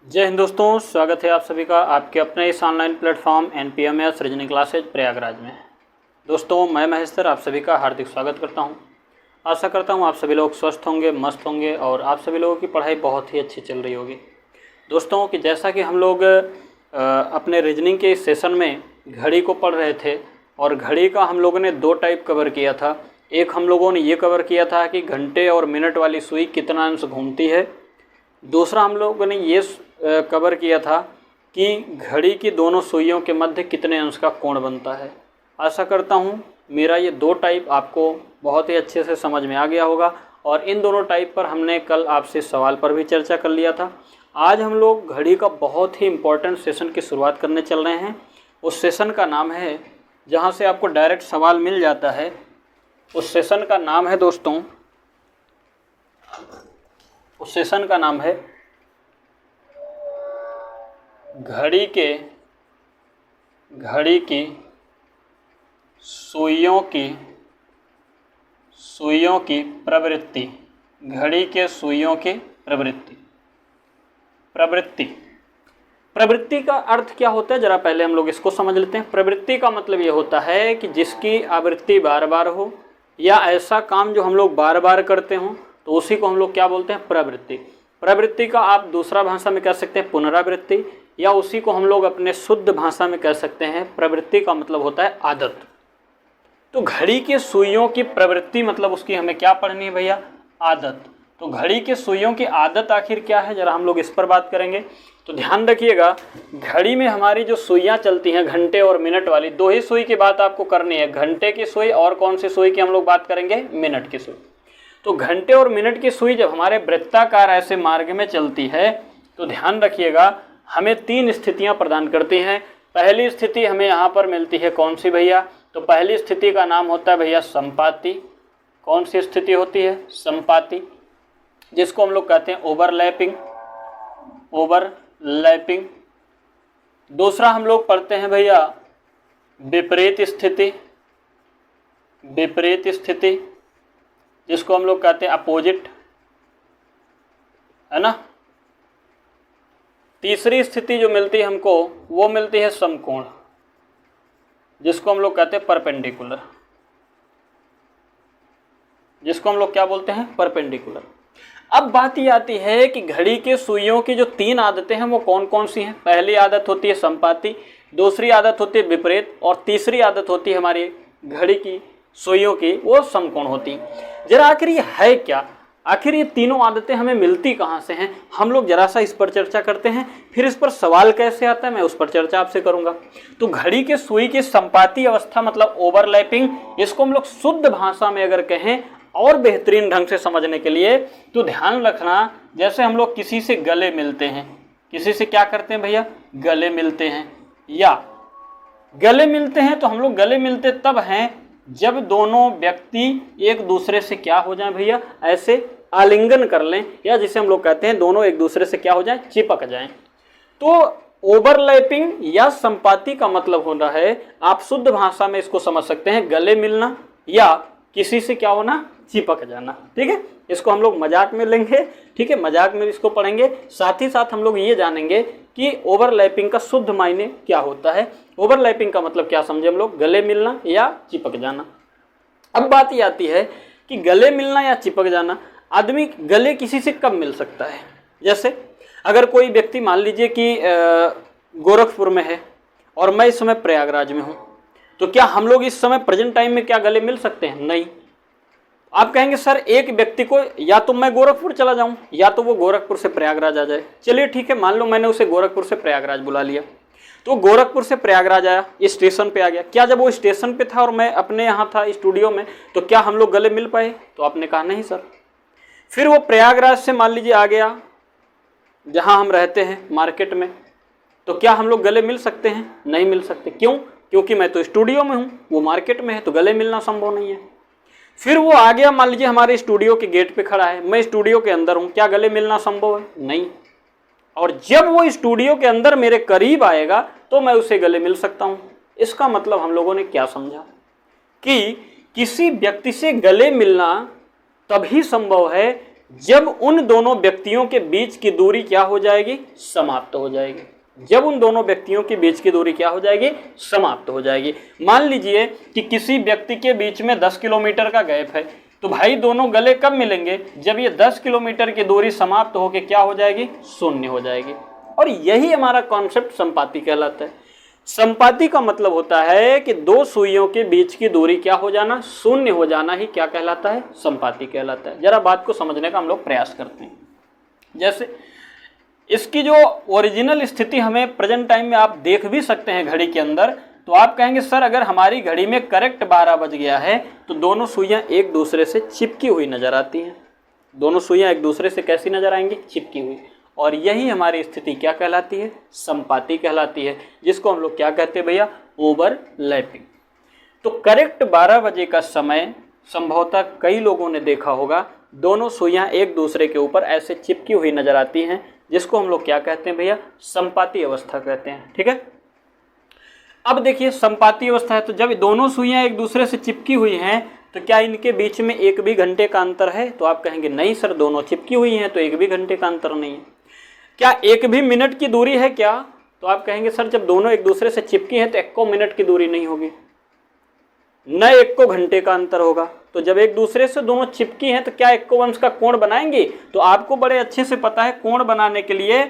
जय हिंद दोस्तों, स्वागत है आप सभी का आपके अपने इस online platform NPMS reasoning classes Prayagraj में। दोस्तों मैं महेश सर आप सभी का हार्दिक स्वागत करता हूं। आशा करता हूं आप सभी लोग स्वस्थ होंगे, मस्त होंगे और आप सभी लोगों की पढ़ाई बहुत ही अच्छी चल रही होगी। दोस्तों कि जैसा कि हम लोग अपने रीजनिंग के इस सेशन में घड़ी को पढ़ रहे थे और घड़ी का हम लोगों ने दो टाइप कवर किया था। एक हम लोगों ने ये कवर किया था कि घंटे और मिनट वाली सुई कितना अंश घूमती है। दूसरा हम लोगों ने ये कवर किया था कि घड़ी की दोनों सुइयों के मध्य कितने अंश का कोण बनता है। आशा करता हूँ मेरा ये दो टाइप आपको बहुत ही अच्छे से समझ में आ गया होगा और इन दोनों टाइप पर हमने कल आपसे सवाल पर भी चर्चा कर लिया था। आज हम लोग घड़ी का बहुत ही इम्पोर्टेंट सेशन की शुरुआत करने चल रहे हैं। उस सेशन का नाम है, जहाँ से आपको डायरेक्ट सवाल मिल जाता है, उस सेशन का नाम है दोस्तों, उस सेशन का नाम है घड़ी की सुइयों की प्रवृत्ति। घड़ी के सुइयों की प्रवृत्ति का अर्थ क्या होता है, जरा पहले हम लोग इसको समझ लेते हैं। प्रवृत्ति का मतलब ये होता है कि जिसकी आवृत्ति बार बार हो या ऐसा काम जो हम लोग बार बार करते हों, तो उसी को हम लोग क्या बोलते हैं, प्रवृत्ति। प्रवृत्ति का आप दूसरा भाषा में कह सकते हैं पुनरावृत्ति, या उसी को हम लोग अपने शुद्ध भाषा में कह सकते हैं प्रवृत्ति का मतलब होता है आदत। तो घड़ी के सुइयों की प्रवृत्ति मतलब उसकी हमें क्या पढ़नी है भैया, आदत। तो घड़ी के सुइयों की आदत आखिर क्या है, जरा हम लोग इस पर बात करेंगे। तो ध्यान रखिएगा, घड़ी में हमारी जो सुइयाँ चलती हैं घंटे और मिनट वाली, दो ही सुई की बात आपको करनी है, घंटे की सुई और कौन सी सुई की हम लोग बात करेंगे, मिनट की सुई। तो घंटे और मिनट की सुई जब हमारे वृत्ताकार ऐसे मार्ग में चलती है तो ध्यान रखिएगा हमें तीन स्थितियां प्रदान करती हैं। पहली स्थिति हमें यहाँ पर मिलती है कौन सी भैया, तो पहली स्थिति का नाम होता है भैया संपाती। कौन सी स्थिति होती है, संपाती, जिसको हम लोग कहते हैं ओवरलैपिंग। दूसरा हम लोग पढ़ते हैं भैया विपरीत स्थिति, जिसको हम लोग कहते हैं अपोजिट, है ना। तीसरी स्थिति जो मिलती है हमको वो मिलती है समकोण, जिसको हम लोग कहते हैं परपेंडिकुलर, जिसको हम लोग क्या बोलते हैं, परपेंडिकुलर। अब बात ये आती है कि घड़ी के सुइयों की जो तीन आदतें हैं वो कौन कौन सी हैं। पहली आदत होती है संपाती, दूसरी आदत होती है विपरीत और तीसरी आदत होती है हमारी घड़ी की सुइयों की वो समकोण होती है। जरा आखिर ये है क्या, आखिर ये तीनों आदतें हमें मिलती कहाँ से हैं, हम लोग जरा सा इस पर चर्चा करते हैं। फिर इस पर सवाल कैसे आता है मैं उस पर चर्चा आपसे करूंगा। तो घड़ी के सुई की संपाती अवस्था मतलब ओवरलैपिंग, इसको हम लोग शुद्ध भाषा में अगर कहें और बेहतरीन ढंग से समझने के लिए तो ध्यान रखना, जैसे हम लोग किसी से गले मिलते हैं, किसी से क्या करते हैं भैया, गले मिलते हैं, या गले मिलते हैं तो हम लोग गले मिलते तब हैं जब दोनों व्यक्ति एक दूसरे से क्या हो जाएं भैया, ऐसे आलिंगन कर लें, या जिसे हम लोग कहते हैं दोनों एक दूसरे से क्या हो जाएं, चिपक जाएं। तो ओवरलैपिंग या संपाती का मतलब होता है, आप शुद्ध भाषा में इसको समझ सकते हैं, गले मिलना या किसी से क्या होना, चिपक जाना। ठीक है, इसको हम लोग मजाक में लेंगे, ठीक है, मजाक में इसको पढ़ेंगे। साथ ही साथ हम लोग ये जानेंगे कि ओवरलैपिंग का शुद्ध मायने क्या होता है। ओवरलैपिंग का मतलब क्या समझे हम लोग, गले मिलना या चिपक जाना। अब बात ये आती है कि गले मिलना या चिपक जाना, आदमी गले किसी से कब मिल सकता है। जैसे अगर कोई व्यक्ति मान लीजिए कि गोरखपुर में है और मैं इस समय प्रयागराज में हूँ, तो क्या हम लोग इस समय प्रेजेंट टाइम में क्या गले मिल सकते हैं, नहीं। आप कहेंगे सर एक व्यक्ति को या तो मैं गोरखपुर चला जाऊं या तो वो गोरखपुर से प्रयागराज आ जाए। चलिए ठीक है, मान लो मैंने उसे गोरखपुर से प्रयागराज बुला लिया, तो गोरखपुर से प्रयागराज आया, स्टेशन पे आ गया। क्या जब वो स्टेशन पे था और मैं अपने यहाँ था स्टूडियो में, तो क्या हम लोग गले मिल पाए, तो आपने कहा नहीं सर। फिर वो प्रयागराज से मान लीजिए आ गया जहाँ हम रहते हैं मार्केट में, तो क्या हम लोग गले मिल सकते हैं, नहीं मिल सकते। क्यों, क्योंकि मैं तो स्टूडियो में हूँ, वो मार्केट में है, तो गले मिलना संभव नहीं है। फिर वो आ गया मान लीजिए हमारे स्टूडियो के गेट पे खड़ा है, मैं स्टूडियो के अंदर हूँ, क्या गले मिलना संभव है, नहीं। और जब वो स्टूडियो के अंदर मेरे करीब आएगा तो मैं उसे गले मिल सकता हूँ। इसका मतलब हम लोगों ने क्या समझा कि किसी व्यक्ति से गले मिलना तभी संभव है जब उन दोनों व्यक्तियों के बीच की दूरी क्या हो जाएगी, समाप्त हो जाएगी। जब उन दोनों व्यक्तियों के बीच की दूरी क्या हो जाएगी, समाप्त हो जाएगी। मान लीजिए कि किसी व्यक्ति के बीच में 10 किलोमीटर का गैप है, तो भाई दोनों गले कब मिलेंगे, जब ये 10 किलोमीटर की दूरी समाप्त होकर क्या हो जाएगी, शून्य हो जाएगी। और यही हमारा कॉन्सेप्ट संपाती कहलाता है। संपाती का मतलब होता है कि दो सुइयों के बीच की दूरी क्या हो जाना, शून्य हो जाना ही क्या कहलाता है, संपाती कहलाता है। जरा बात को समझने का हम लोग प्रयास करते हैं। जैसे इसकी जो ओरिजिनल स्थिति हमें प्रेजेंट टाइम में आप देख भी सकते हैं घड़ी के अंदर, तो आप कहेंगे सर अगर हमारी घड़ी में करेक्ट 12 बज गया है तो दोनों सुइयां एक दूसरे से चिपकी हुई नजर आती हैं। दोनों सुइयां एक दूसरे से कैसी नजर आएंगी, चिपकी हुई। और यही हमारी स्थिति क्या कहलाती है, संपाती कहलाती है, जिसको हम लोग क्या कहते हैं भैया, ओवरलैपिंग। तो करेक्ट 12 बजे का समय संभवतः कई लोगों ने देखा होगा, दोनों सुइयां एक दूसरे के ऊपर ऐसे चिपकी हुई नजर आती हैं, जिसको हम लोग क्या कहते हैं भैया, संपाती अवस्था कहते हैं। ठीक है, अब देखिए संपाती अवस्था है तो जब दोनों सुइयां एक दूसरे से चिपकी हुई हैं तो क्या इनके बीच में एक भी घंटे का अंतर है, तो आप कहेंगे नहीं सर दोनों चिपकी हुई हैं तो एक भी घंटे का अंतर नहीं है। क्या एक भी मिनट की दूरी है क्या, तो आप कहेंगे सर जब दोनों एक दूसरे से चिपकी हैं तो 1 मिनट की दूरी नहीं होगी, न 1 घंटे का अंतर होगा। तो जब एक दूसरे से दोनों चिपकी हैं तो क्या 1 अंश का कोण बनाएंगे, तो आपको बड़े अच्छे से पता है कोण बनाने के लिए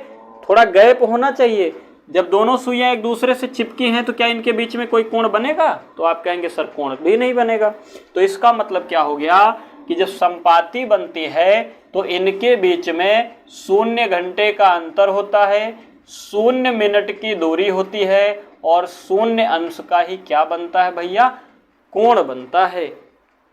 थोड़ा गैप होना चाहिए। जब दोनों सुइयां एक दूसरे से चिपकी हैं तो क्या इनके बीच में कोई कोण बनेगा, तो आप कहेंगे सर कोण भी नहीं बनेगा। तो इसका मतलब क्या हो गया कि जब संपाती बनती है तो इनके बीच में 0 घंटे का अंतर होता है, 0 मिनट की दूरी होती है और 0 अंश का ही क्या बनता है भैया, कोण बनता है।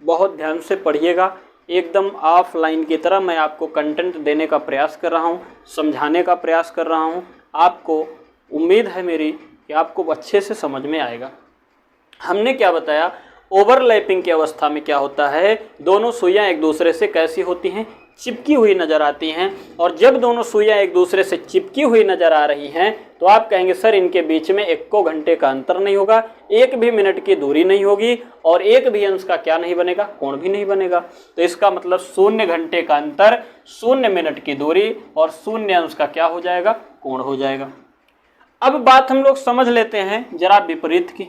बहुत ध्यान से पढ़िएगा, एकदम ऑफलाइन की तरह मैं आपको कंटेंट देने का प्रयास कर रहा हूँ, समझाने का प्रयास कर रहा हूँ। आपको उम्मीद है मेरी कि आपको अच्छे से समझ में आएगा। हमने क्या बताया, ओवरलैपिंग की अवस्था में क्या होता है, दोनों सुइयां एक दूसरे से कैसी होती हैं, चिपकी हुई नजर आती हैं। और जब दोनों सुइयां एक दूसरे से चिपकी हुई नजर आ रही हैं तो आप कहेंगे सर इनके बीच में 1 घंटे का अंतर नहीं होगा, 1 भी मिनट की दूरी नहीं होगी और 1 भी अंश का क्या नहीं बनेगा, कोण भी नहीं बनेगा। तो इसका मतलब 0 घंटे का अंतर, 0 मिनट की दूरी और 0 अंश का क्या हो जाएगा, कोण हो जाएगा। अब बात हम लोग समझ लेते हैं जरा विपरीत की।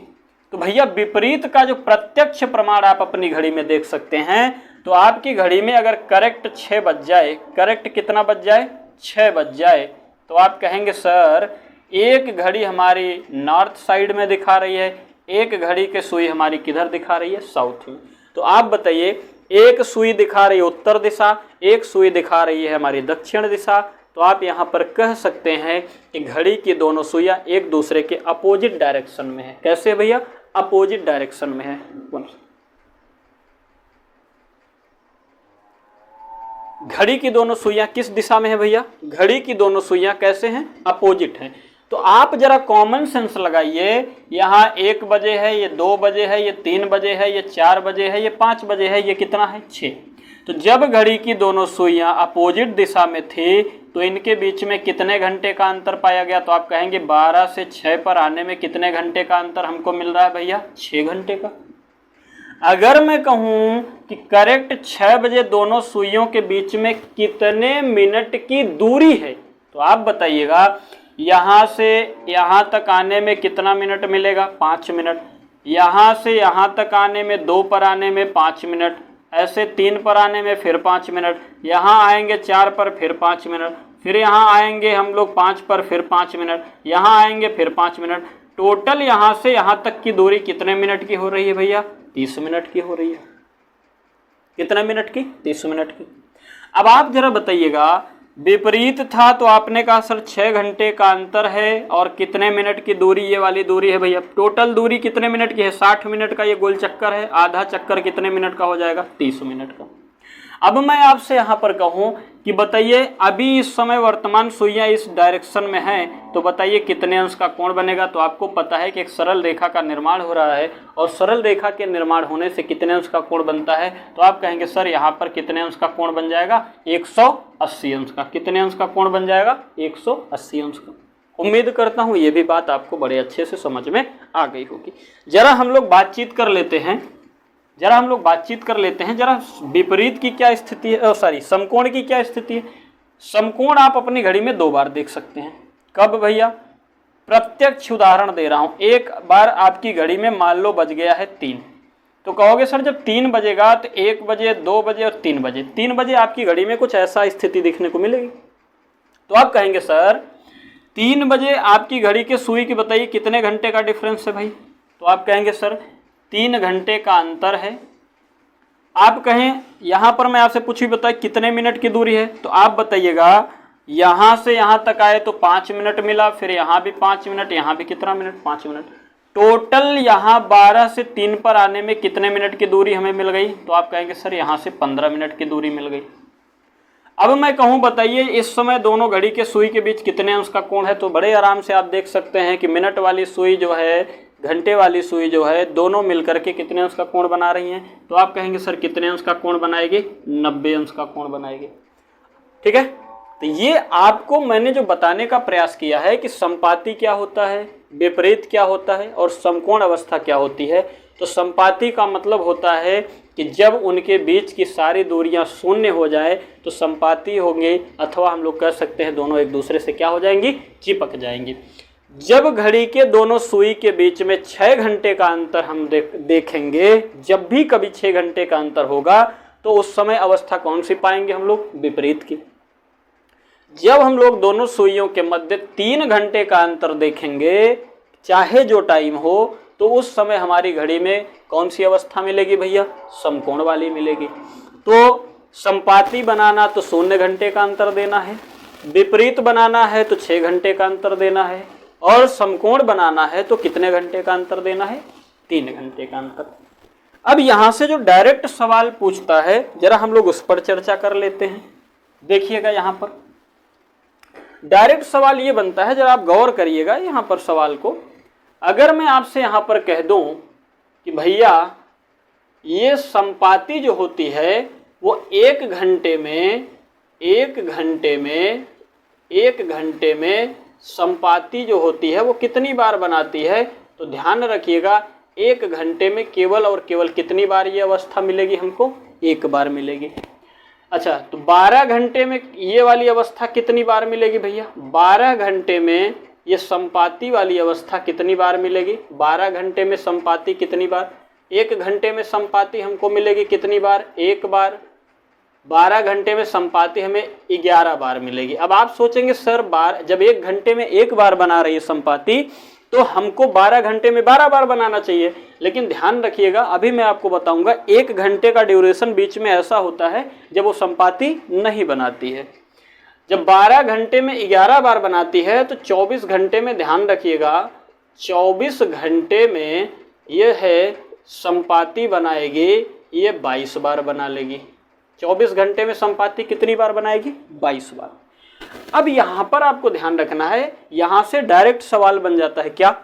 तो भैया विपरीत का जो प्रत्यक्ष प्रमाण आप अपनी घड़ी में देख सकते हैं, तो आपकी घड़ी में अगर करेक्ट 6 बज जाए, करेक्ट कितना बज जाए, 6 बज जाए, तो आप कहेंगे सर एक घड़ी हमारी नॉर्थ साइड में दिखा रही है, एक घड़ी की सुई हमारी किधर दिखा रही है, साउथ में। तो आप बताइए, एक सुई दिखा रही है उत्तर दिशा, एक सुई दिखा रही है हमारी दक्षिण दिशा। तो आप यहाँ पर कह सकते हैं कि घड़ी की दोनों सुइयां एक दूसरे के अपोजिट डायरेक्शन में है। कैसे भैया, अपोजिट डायरेक्शन में है। घड़ी की दोनों सुइयां किस दिशा में है भैया, घड़ी की दोनों सुइयां कैसे हैं, अपोजिट हैं। तो आप जरा कॉमन सेंस लगाइए, यहाँ 1 बजे है, ये 2 बजे है, ये 3 बजे है, ये 4 बजे है, ये 5 बजे है, ये कितना है, 6। तो जब घड़ी की दोनों सुइयां अपोजिट दिशा में थी तो इनके बीच में कितने घंटे का अंतर पाया गया, तो आप कहेंगे 12 से 6 पर आने में कितने घंटे का अंतर हमको मिल रहा है भैया, 6 घंटे का। अगर मैं कहूं कि करेक्ट 6 बजे दोनों सुइयों के बीच में कितने मिनट की दूरी है, तो आप बताइएगा यहाँ से यहाँ तक आने में कितना मिनट मिलेगा, 5 मिनट। यहाँ से यहाँ तक आने में, 2 पर आने में 5 मिनट, ऐसे 3 पर आने में फिर 5 मिनट, यहाँ आएंगे 4 पर फिर 5 मिनट, फिर यहाँ आएंगे हम लोग 5 पर फिर 5 मिनट, यहाँ आएंगे फिर 5 मिनट। टोटल यहाँ से यहाँ तक की दूरी कितने मिनट की हो रही है भैया, 30 मिनट की हो रही है। कितने मिनट की, 30 मिनट की। अब आप जरा बताइएगा, विपरीत था तो आपने कहा सर 6 घंटे का अंतर है और कितने मिनट की दूरी ये वाली दूरी है भैया, टोटल दूरी कितने मिनट की है, 60 मिनट का ये गोल चक्कर है, आधा चक्कर कितने मिनट का हो जाएगा, 30 मिनट का। अब मैं आपसे यहाँ पर कहूँ कि बताइए अभी इस समय वर्तमान सुइयां इस डायरेक्शन में हैं, तो बताइए कितने अंश का कोण बनेगा। तो आपको पता है कि एक सरल रेखा का निर्माण हो रहा है और सरल रेखा के निर्माण होने से कितने अंश का कोण बनता है, तो आप कहेंगे सर यहाँ पर कितने अंश का कोण बन जाएगा, 180 अंश का। कितने अंश का कोण बन जाएगा, 180 अंश का। उम्मीद करता हूँ ये भी बात आपको बड़े अच्छे से समझ में आ गई होगी। जरा हम लोग बातचीत कर लेते हैं जरा हम लोग बातचीत कर लेते हैं, जरा विपरीत की क्या स्थिति है, सॉरी समकोण की क्या स्थिति है। समकोण आप अपनी घड़ी में 2 बार देख सकते हैं। कब भैया? प्रत्यक्ष उदाहरण दे रहा हूं। एक बार आपकी घड़ी में मान लो बज गया है 3, तो कहोगे सर जब 3 बजेगा तो 1 बजे, 2 बजे और 3 बजे, 3 बजे आपकी घड़ी में कुछ ऐसा स्थिति दिखने को मिलेगी। तो आप कहेंगे सर 3 बजे आपकी घड़ी के सुई की बताइए कितने घंटे का डिफरेंस है भाई? तो आप कहेंगे सर 3 घंटे का अंतर है। आप कहें यहाँ पर मैं आपसे पूछी बताइए कितने मिनट की दूरी है, तो आप बताइएगा यहाँ से यहाँ तक आए तो 5 मिनट मिला, फिर यहाँ भी 5 मिनट, यहाँ भी कितना मिनट? 5 मिनट। टोटल यहाँ 12 से 3 पर आने में कितने मिनट की दूरी हमें मिल गई? तो आप कहेंगे सर यहाँ से 15 मिनट की दूरी मिल गई। अब मैं कहूँ बताइए इस समय दोनों घड़ी के सुई के बीच कितने अंश का कोण है? तो बड़े आराम से आप देख सकते हैं कि मिनट वाली सुई जो है, घंटे वाली सुई जो है, दोनों मिलकर के कितने अंश का कोण बना रही हैं? तो आप कहेंगे सर कितने अंश का कोण बनाएगी? 90 अंश का कोण बनाएगी। ठीक है, तो ये आपको मैंने जो बताने का प्रयास किया है कि संपाती क्या होता है, विपरीत क्या होता है और समकोण अवस्था क्या होती है। तो संपाती का मतलब होता है कि जब उनके बीच की सारी दूरियां शून्य हो जाए तो संपाती होंगे, अथवा हम लोग कह सकते हैं दोनों एक दूसरे से क्या हो जाएंगी? चिपक जाएंगी। जब घड़ी के दोनों सुई के बीच में 6 घंटे का अंतर हम देखेंगे, जब भी कभी 6 घंटे का अंतर होगा तो उस समय अवस्था कौन सी पाएंगे हम लोग? विपरीत की। जब हम लोग दोनों सुइयों के मध्य 3 घंटे का अंतर देखेंगे, चाहे जो टाइम हो, तो उस समय हमारी घड़ी में कौन सी अवस्था मिलेगी भैया? समकोण वाली मिलेगी। तो संपाती बनाना तो 0 घंटे का अंतर देना है, विपरीत बनाना है तो 6 घंटे का अंतर देना है, और समकोण बनाना है तो कितने घंटे का अंतर देना है? 3 घंटे का अंतर। अब यहां से जो डायरेक्ट सवाल पूछता है जरा हम लोग उस पर चर्चा कर लेते हैं। देखिएगा यहां पर डायरेक्ट सवाल ये बनता है, जरा आप गौर करिएगा यहां पर सवाल को। अगर मैं आपसे यहां पर कह दूं कि भैया ये संपाती जो होती है वो 1 घंटे में संपाती जो होती है वो कितनी बार बनाती है, तो ध्यान रखिएगा 1 घंटे में केवल और केवल कितनी बार ये अवस्था मिलेगी हमको? 1 बार मिलेगी। अच्छा, तो 12 घंटे में ये वाली अवस्था कितनी बार मिलेगी भैया? 12 घंटे में ये संपाती वाली अवस्था कितनी बार मिलेगी? 12 घंटे में संपाती कितनी बार? 1 घंटे में संपाती हमको मिलेगी कितनी बार? 1 बार। 12 घंटे में संपाती हमें 11 बार मिलेगी। अब आप सोचेंगे सर जब 1 घंटे में 1 बार बना रही है संपाती तो हमको 12 घंटे में 12 बार बनाना चाहिए। लेकिन ध्यान रखिएगा, अभी मैं आपको बताऊंगा 1 घंटे का ड्यूरेशन बीच में ऐसा होता है जब वो संपाती नहीं बनाती है। जब 12 घंटे में 11 बार बनाती है तो 24 घंटे में, ध्यान रखिएगा 24 घंटे में ये है संपाती बनाएगी, ये 22 बार बना लेगी। 24 घंटे में संपाती कितनी बार बनाएगी? 22 बार। अब यहां पर आपको ध्यान रखना है, यहां से डायरेक्ट सवाल बन जाता है। क्या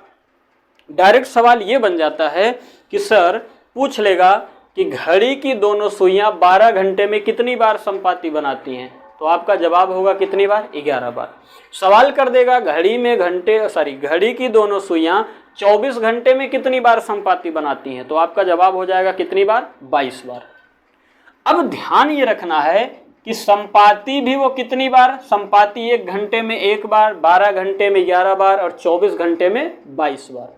डायरेक्ट सवाल ये बन जाता है कि सर पूछ लेगा कि घड़ी की दोनों सुइयां 12 घंटे में कितनी बार संपाती बनाती हैं, तो आपका जवाब होगा कितनी बार? 11 बार। सवाल कर देगा घड़ी की दोनों सुइयां 24 घंटे में कितनी बार संपाती बनाती हैं, तो आपका जवाब हो जाएगा कितनी बार? 22 बार। अब ध्यान ये रखना है कि संपाती भी वो कितनी बार? संपाती 1 घंटे में 1 बार, 12 घंटे में 11 बार और 24 घंटे में 22 बार।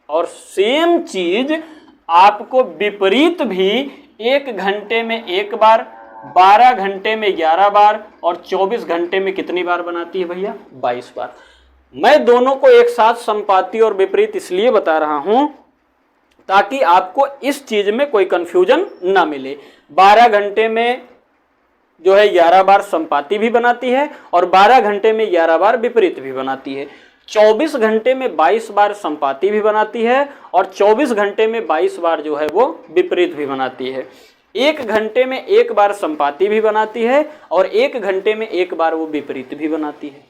और सेम चीज आपको विपरीत भी 1 घंटे में 1 बार, 12 घंटे में 11 बार और 24 घंटे में कितनी बार बनाती है भैया? 22 बार। मैं दोनों को एक साथ संपाती और विपरीत इसलिए बता रहा हूं ताकि आपको इस चीज में कोई कंफ्यूजन ना मिले। 12 घंटे में जो है 11 बार संपाती भी बनाती है और 12 घंटे में 11 बार विपरीत भी बनाती है। 24 घंटे में 22 बार संपाती भी बनाती है और 24 घंटे में 22 बार जो है वो विपरीत भी बनाती है। 1 घंटे में 1 बार संपाती भी बनाती है और 1 घंटे में 1 बार वो विपरीत भी बनाती है।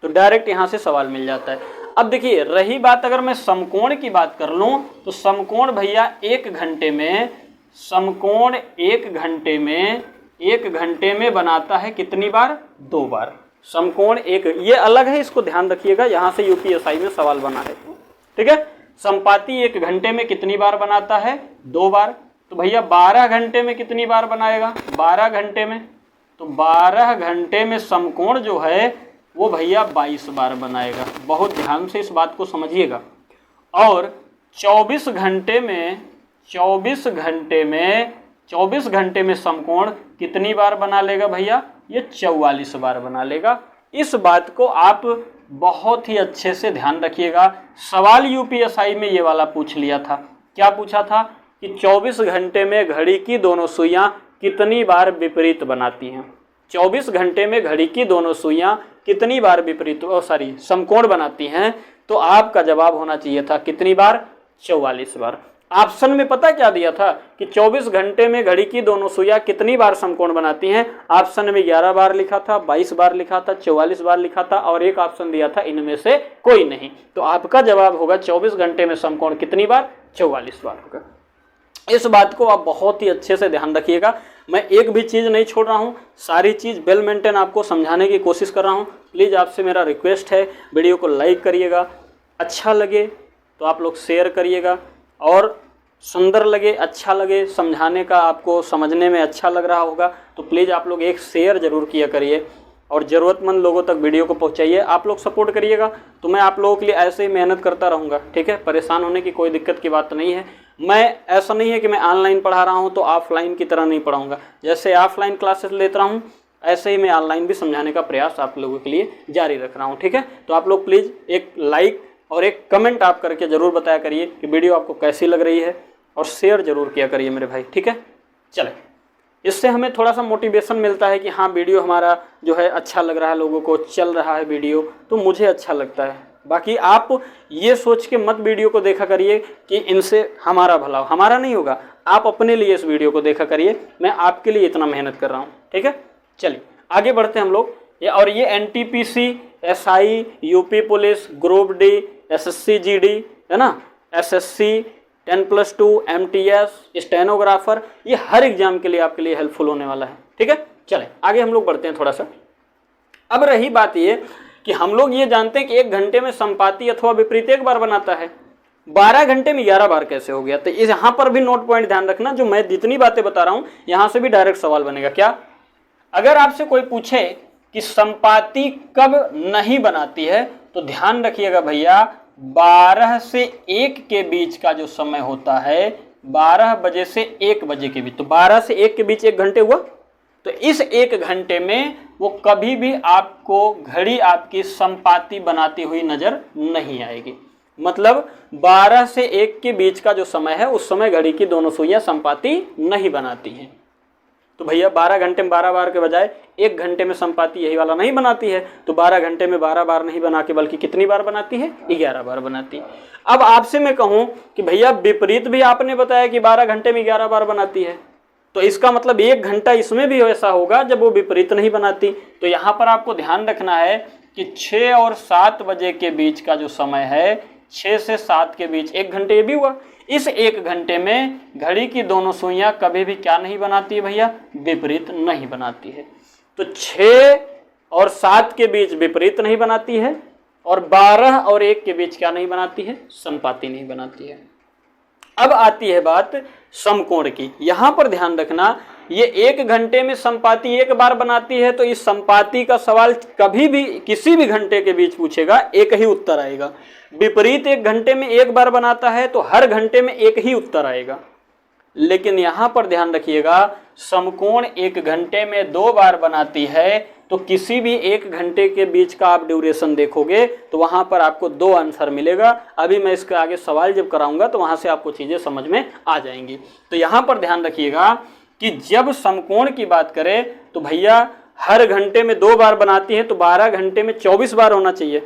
तो डायरेक्ट यहां से सवाल मिल जाता है। अब देखिए, रही बात अगर मैं समकोण की बात कर लूं तो समकोण भैया 1 घंटे में, समकोण 1 घंटे में बनाता है कितनी बार? 2 बार। समकोण ये अलग है, इसको ध्यान रखिएगा, यहां से यूपीएसआई में सवाल बना है। ठीक है, संपाती 1 घंटे में कितनी बार बनाता है? 2 बार। तो भैया 12 घंटे में कितनी बार बनाएगा? 12 घंटे में, तो 12 घंटे में समकोण जो है वो भैया 22 बार बनाएगा। बहुत ध्यान से इस बात को समझिएगा। और 24 घंटे में समकोण कितनी बार बना लेगा भैया? ये 44 बार बना लेगा। इस बात को आप बहुत ही अच्छे से ध्यान रखिएगा। सवाल यूपीएसआई में ये वाला पूछ लिया था। क्या पूछा था कि 24 घंटे में घड़ी की दोनों सुइयां कितनी बार विपरीत बनाती हैं? 24 घंटे में घड़ी की दोनों सुइयां कितनी बार समकोण बनाती हैं? तो आपका जवाब होना चाहिए था कितनी बार? 44 बार। ऑप्शन में पता क्या दिया था कि 24 घंटे में घड़ी की दोनों सुइयां कितनी बार समकोण बनाती हैं? ऑप्शन में 11 बार लिखा था, 22 बार लिखा था, 44 बार लिखा था और एक ऑप्शन दिया था इनमें से कोई नहीं। तो आपका जवाब होगा 24 घंटे में समकोण कितनी बार? 44 बार होगा। इस बात को आप बहुत ही अच्छे से ध्यान रखिएगा। मैं एक भी चीज़ नहीं छोड़ रहा हूँ, सारी चीज़ वेल मेंटेन आपको समझाने की कोशिश कर रहा हूँ। प्लीज़ आपसे मेरा रिक्वेस्ट है, वीडियो को लाइक करिएगा, अच्छा लगे तो आप लोग शेयर करिएगा, और सुंदर लगे, अच्छा लगे, समझाने का आपको समझने में अच्छा लग रहा होगा तो प्लीज़ आप लोग एक शेयर ज़रूर किया करिए और ज़रूरतमंद लोगों तक वीडियो को पहुंचाइए। आप लोग सपोर्ट करिएगा तो मैं आप लोगों के लिए ऐसे ही मेहनत करता रहूँगा, ठीक है। परेशान होने की कोई दिक्कत की बात नहीं है। मैं ऐसा नहीं है कि मैं ऑनलाइन पढ़ा रहा हूँ तो ऑफलाइन की तरह नहीं पढ़ाऊँगा। जैसे ऑफलाइन क्लासेस लेता हूँ ऐसे ही मैं ऑनलाइन भी समझाने का प्रयास आप लोगों के लिए जारी रख रहा हूँ, ठीक है। तो आप लोग प्लीज़ एक लाइक और एक कमेंट आप करके ज़रूर बताया करिए कि वीडियो आपको कैसी लग रही है, और शेयर ज़रूर किया करिए मेरे भाई, ठीक है। चले, इससे हमें थोड़ा सा मोटिवेशन मिलता है कि हाँ वीडियो हमारा जो है अच्छा लग रहा है, लोगों को चल रहा है वीडियो, तो मुझे अच्छा लगता है। बाकी आप ये सोच के मत वीडियो को देखा करिए कि इनसे हमारा भला हो, हमारा नहीं होगा। आप अपने लिए इस वीडियो को देखा करिए, मैं आपके लिए इतना मेहनत कर रहा हूँ, ठीक है। चलिए आगे बढ़ते हैं हम लोग। और ये NTPC, SI, UP police, group D, SSC GD है ना, SSC 10+2, MTS, स्टेनोग्राफर, ये हर एग्जाम के लिए आपके लिए हेल्पफुल होने वाला है, ठीक है। चलें आगे हम लोग बढ़ते हैं थोड़ा सा। अब रही बात ये कि हम लोग ये जानते हैं कि 1 घंटे में संपाती अथवा विपरीत एक बार बनाता है, 12 घंटे में 11 बार कैसे हो गया? तो इस यहाँ पर भी नोट पॉइंट ध्यान रखना, जो मैं जितनी बातें बता रहा हूँ यहाँ से भी डायरेक्ट सवाल बनेगा। क्या? अगर आपसे कोई पूछे कि संपाती कब नहीं बनाती है तो ध्यान रखिएगा भैया, 12 से 1 के बीच का जो समय होता है, 12 बजे से 1 बजे के बीच, तो 12 से 1 के बीच 1 घंटे हुआ, तो इस 1 घंटे में वो कभी भी आपको घड़ी आपकी संपाती बनाती हुई नजर नहीं आएगी। मतलब 12 से 1 के बीच का जो समय है उस समय घड़ी की दोनों सुइयां संपाती नहीं बनाती हैं। तो भैया 12 घंटे में 12 बार के बजाय 1 घंटे में संपाती यही वाला नहीं बनाती है, तो 12 घंटे में 12 बार नहीं बना के बल्कि कितनी बार बनाती है? 11 बार बनाती है। अब आपसे मैं कहूं कि भैया विपरीत भी आपने बताया कि 12 घंटे में 11 बार बनाती है, तो इसका मतलब 1 घंटा इसमें भी ऐसा होगा जब वो विपरीत नहीं बनाती। तो यहाँ पर आपको ध्यान रखना है कि 6 और 7 बजे के बीच का जो समय है, 6 से 7 के बीच 1 घंटे भी हुआ। इस 1 घंटे में घड़ी की दोनों सुइयां कभी भी क्या नहीं बनाती है भैया? विपरीत नहीं बनाती है। तो 6 और 7 के बीच विपरीत नहीं बनाती है, और 12 और 1 के बीच क्या नहीं बनाती है? संपाती नहीं बनाती है। अब आती है बात समकोण की। यहां पर ध्यान रखना, ये 1 घंटे में संपाती 1 बार बनाती है, तो इस संपाती का सवाल कभी भी किसी भी घंटे के बीच पूछेगा, एक ही उत्तर आएगा। विपरीत 1 घंटे में 1 बार बनाता है तो हर घंटे में एक ही उत्तर आएगा। लेकिन यहां पर ध्यान रखिएगा, समकोण 1 घंटे में 2 बार बनाती है, तो किसी भी 1 घंटे के बीच का आप ड्यूरेशन देखोगे तो वहां पर आपको 2 आंसर मिलेगा। अभी मैं इसके आगे सवाल जब कराऊंगा तो वहां से आपको चीजें समझ में आ जाएंगी। तो यहां पर ध्यान रखिएगा कि जब समकोण की बात करें तो भैया हर घंटे में 2 बार बनाती है, तो 12 घंटे में 24 बार होना चाहिए,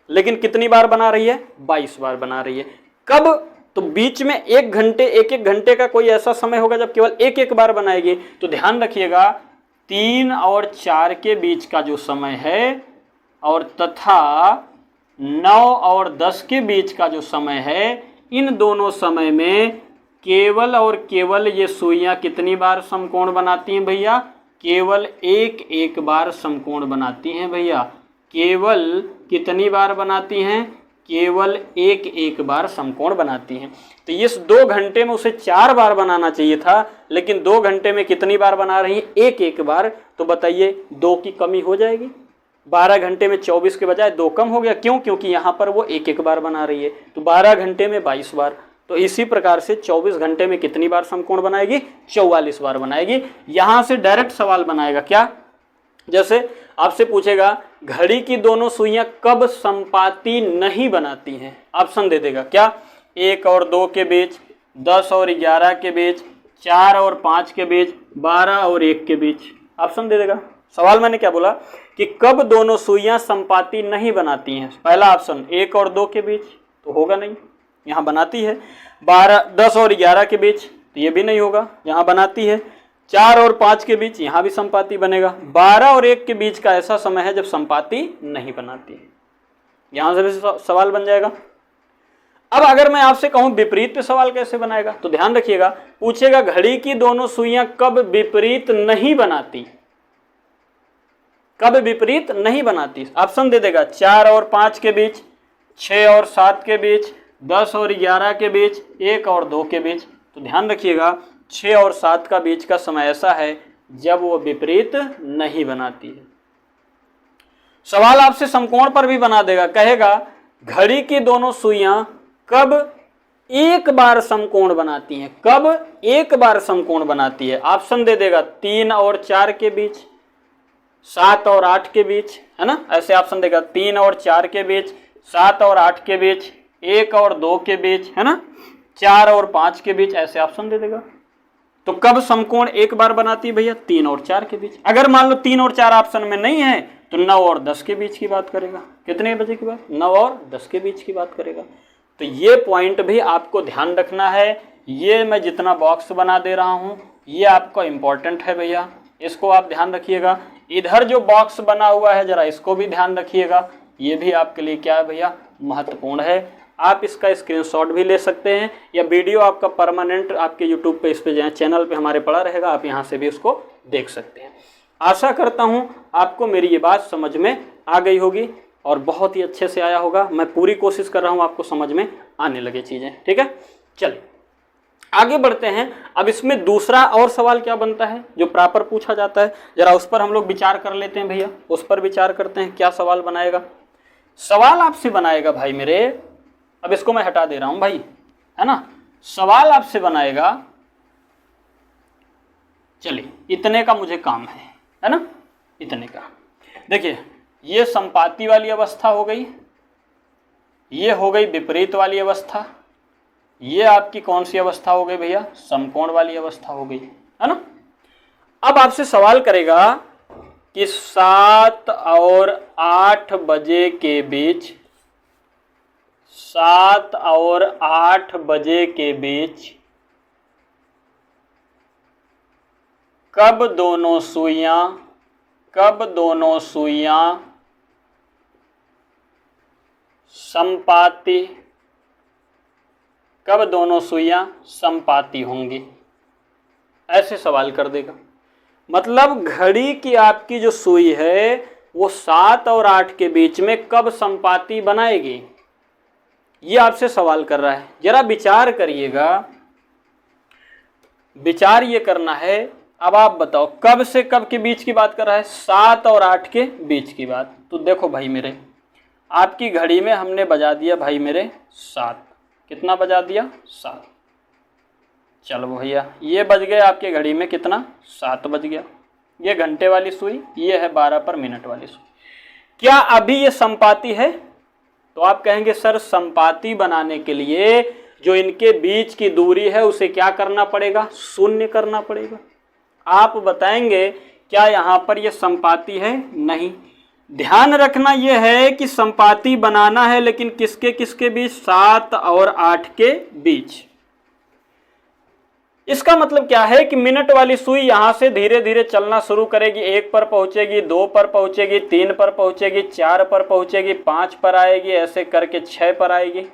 लेकिन कितनी बार बना रही है? 22 बार बना रही है। कब? तो बीच में 1 घंटे, 1-1 घंटे का कोई ऐसा समय होगा जब केवल 1-1 बार बनाएगी। तो ध्यान रखिएगा, 3 और 4 के बीच का जो समय है, और तथा 9 और 10 के बीच का जो समय है, इन दोनों समय में केवल और केवल ये सुइयां कितनी बार समकोण बनाती हैं भैया? केवल 1-1 बार समकोण बनाती हैं भैया। केवल कितनी बार बनाती हैं? केवल एक एक बार समकोण बनाती हैं। तो इस 2 घंटे में उसे 4 बार बनाना चाहिए था, लेकिन 2 घंटे में कितनी बार बना रही है? एक एक बार। तो बताइए 2 की कमी हो जाएगी। 12 घंटे में 24 के बजाय 2 कम हो गया। क्यों? क्योंकि यहाँ पर वो एक एक बार बना रही है। तो 12 घंटे में 22 बार। तो इसी प्रकार से 24 घंटे में कितनी बार समकोण बनाएगी? 44 बार बनाएगी। यहां से डायरेक्ट सवाल बनाएगा क्या? जैसे आपसे पूछेगा घड़ी की दोनों सुइयां कब संपाती नहीं बनाती हैं? ऑप्शन दे देगा क्या? 1 और 2 के बीच, 10 और 11 के बीच, 4 और 5 के बीच, 12 और 1 के बीच। ऑप्शन दे देगा। सवाल मैंने क्या बोला कि कब दोनों सुइयां संपाती नहीं बनाती हैं? पहला ऑप्शन 1 और 2 के बीच, तो होगा नहीं, यहाँ बनाती है। 10 और 11 के बीच, तो ये भी नहीं होगा, यहाँ बनाती है। 4 और 5 के बीच, यहाँ भी संपाती बनेगा। 12 और 1 के बीच का ऐसा समय है जब संपाती नहीं बनाती है। यहाँ से भी सवाल बन जाएगा। अब अगर मैं आपसे कहूं विपरीत पे सवाल कैसे बनाएगा, तो ध्यान रखिएगा, पूछेगा घड़ी की दोनों सुइयां कब विपरीत नहीं बनाती? कब विपरीत नहीं बनाती? ऑप्शन दे देगा 4 और 5 के बीच, 6 और 7 के बीच, 10 और 11 के बीच, 1 और 2 के बीच। तो ध्यान रखिएगा 6 और 7 का बीच का समय ऐसा है जब वो विपरीत नहीं बनाती है। सवाल आपसे समकोण पर भी बना देगा, कहेगा घड़ी की दोनों सुइयां कब एक बार समकोण बनाती हैं? कब एक बार समकोण बनाती है? ऑप्शन दे देगा 3 और 4 के बीच, 7 और 8 के बीच, है ना, ऐसे ऑप्शन देगा। 3 और 4 के बीच, 7 और 8 के बीच, 1 और 2 के बीच, है ना, 4 और 5 के बीच, ऐसे ऑप्शन दे देगा। तो कब समकोण एक बार बनाती है भैया? 3 और 4 के बीच। अगर मान लो 3 और 4 ऑप्शन में नहीं है तो 9 और 10 के बीच की बात करेगा। कितने बजे की बात? 9 और 10 के बीच की बात करेगा। तो ये पॉइंट भी आपको ध्यान रखना है। ये मैं जितना बॉक्स बना दे रहा हूं ये आपको इंपॉर्टेंट है भैया, इसको आप ध्यान रखिएगा। इधर जो बॉक्स बना हुआ है जरा इसको भी ध्यान रखिएगा, ये भी आपके लिए क्या है भैया? महत्वपूर्ण है। आप इसका स्क्रीनशॉट भी ले सकते हैं या वीडियो आपका परमानेंट आपके यूट्यूब पे, इस पे चैनल पे हमारे पड़ा रहेगा, आप यहाँ से भी उसको देख सकते हैं। आशा करता हूँ आपको मेरी ये बात समझ में आ गई होगी और बहुत ही अच्छे से आया होगा। मैं पूरी कोशिश कर रहा हूँ आपको समझ में आने लगे चीज़ें। ठीक है, चलिए आगे बढ़ते हैं। अब इसमें दूसरा और सवाल क्या बनता है जो प्रॉपर पूछा जाता है, जरा उस पर हम लोग विचार कर लेते हैं भैया। उस पर विचार करते हैं, क्या सवाल बनाएगा? सवाल आपसे बनाएगा भाई मेरे, अब इसको मैं हटा दे रहा हूं भाई, है ना। सवाल आपसे बनाएगा, चलिए इतने का मुझे काम है ना, इतने का। देखिए ये संपाती वाली अवस्था हो गई, ये हो गई विपरीत वाली अवस्था, ये आपकी कौन सी अवस्था हो गई भैया? समकोण वाली अवस्था हो गई, है ना। अब आपसे सवाल करेगा कि 7 और 8 बजे के बीच, 7 और 8 बजे के बीच कब दोनों सुइयां संपाती, कब दोनों सुइयां संपाती होंगी? ऐसे सवाल कर देगा। मतलब घड़ी की आपकी जो सुई है वो 7 और 8 के बीच में कब संपाती बनाएगी, ये आपसे सवाल कर रहा है। जरा विचार करिएगा, विचार ये करना है। अब आप बताओ कब से कब के बीच की बात कर रहा है? 7 और 8 के बीच की बात। तो देखो भाई मेरे, आपकी घड़ी में हमने बजा दिया भाई मेरे 7। कितना बजा दिया? 7। चलो भैया ये बज गए आपके घड़ी में कितना? 7 बज गया। ये घंटे वाली सुई, ये है 12 पर मिनट वाली सुई। क्या अभी ये संपाती है? तो आप कहेंगे सर संपाती बनाने के लिए जो इनके बीच की दूरी है उसे क्या करना पड़ेगा? शून्य करना पड़ेगा। आप बताएंगे क्या यहाँ पर ये संपाती है? नहीं। ध्यान रखना यह है कि संपाती बनाना है, लेकिन किसके किसके बीच? 7 और 8 के बीच। इसका मतलब क्या है कि मिनट वाली सुई यहां से धीरे धीरे चलना शुरू करेगी। 1 पर पहुंचेगी, 2 पर पहुंचेगी, 3 पर पहुंचेगी, 4 पर पहुंचेगी, 5 पर आएगी, ऐसे करके 6 पर आएगी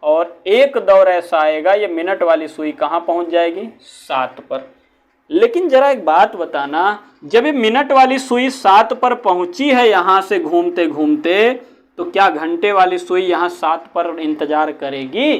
और एक दौर ऐसा आएगा ये मिनट वाली सुई कहां पहुंच जाएगी? 7 पर। लेकिन जरा एक बात बताना, जब ये मिनट वाली सुई 7 पर पहुंची है यहां से घूमते घूमते, तो तो क्या घंटे वाली सुई यहाँ 7 पर इंतजार करेगी?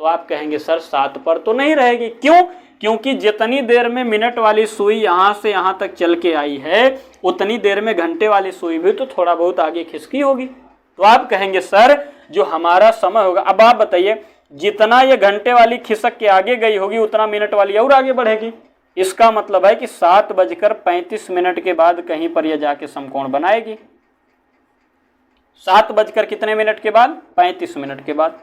तो आप कहेंगे सर 7 पर तो नहीं रहेगी। क्यों? क्योंकि जितनी देर में मिनट वाली सुई यहाँ से यहाँ तक चल के आई है उतनी देर में घंटे वाली सुई भी तो थोड़ा बहुत आगे खिसकी होगी। तो आप कहेंगे सर जो हमारा समय होगा, अब आप बताइए जितना ये घंटे वाली खिसक के आगे गई होगी उतना मिनट वाली और आगे बढ़ेगी। इसका मतलब है कि 7:35 के बाद कहीं पर यह जाके समकोण बनाएगी। 7 बजकर कितने मिनट के बाद? 35 मिनट के बाद।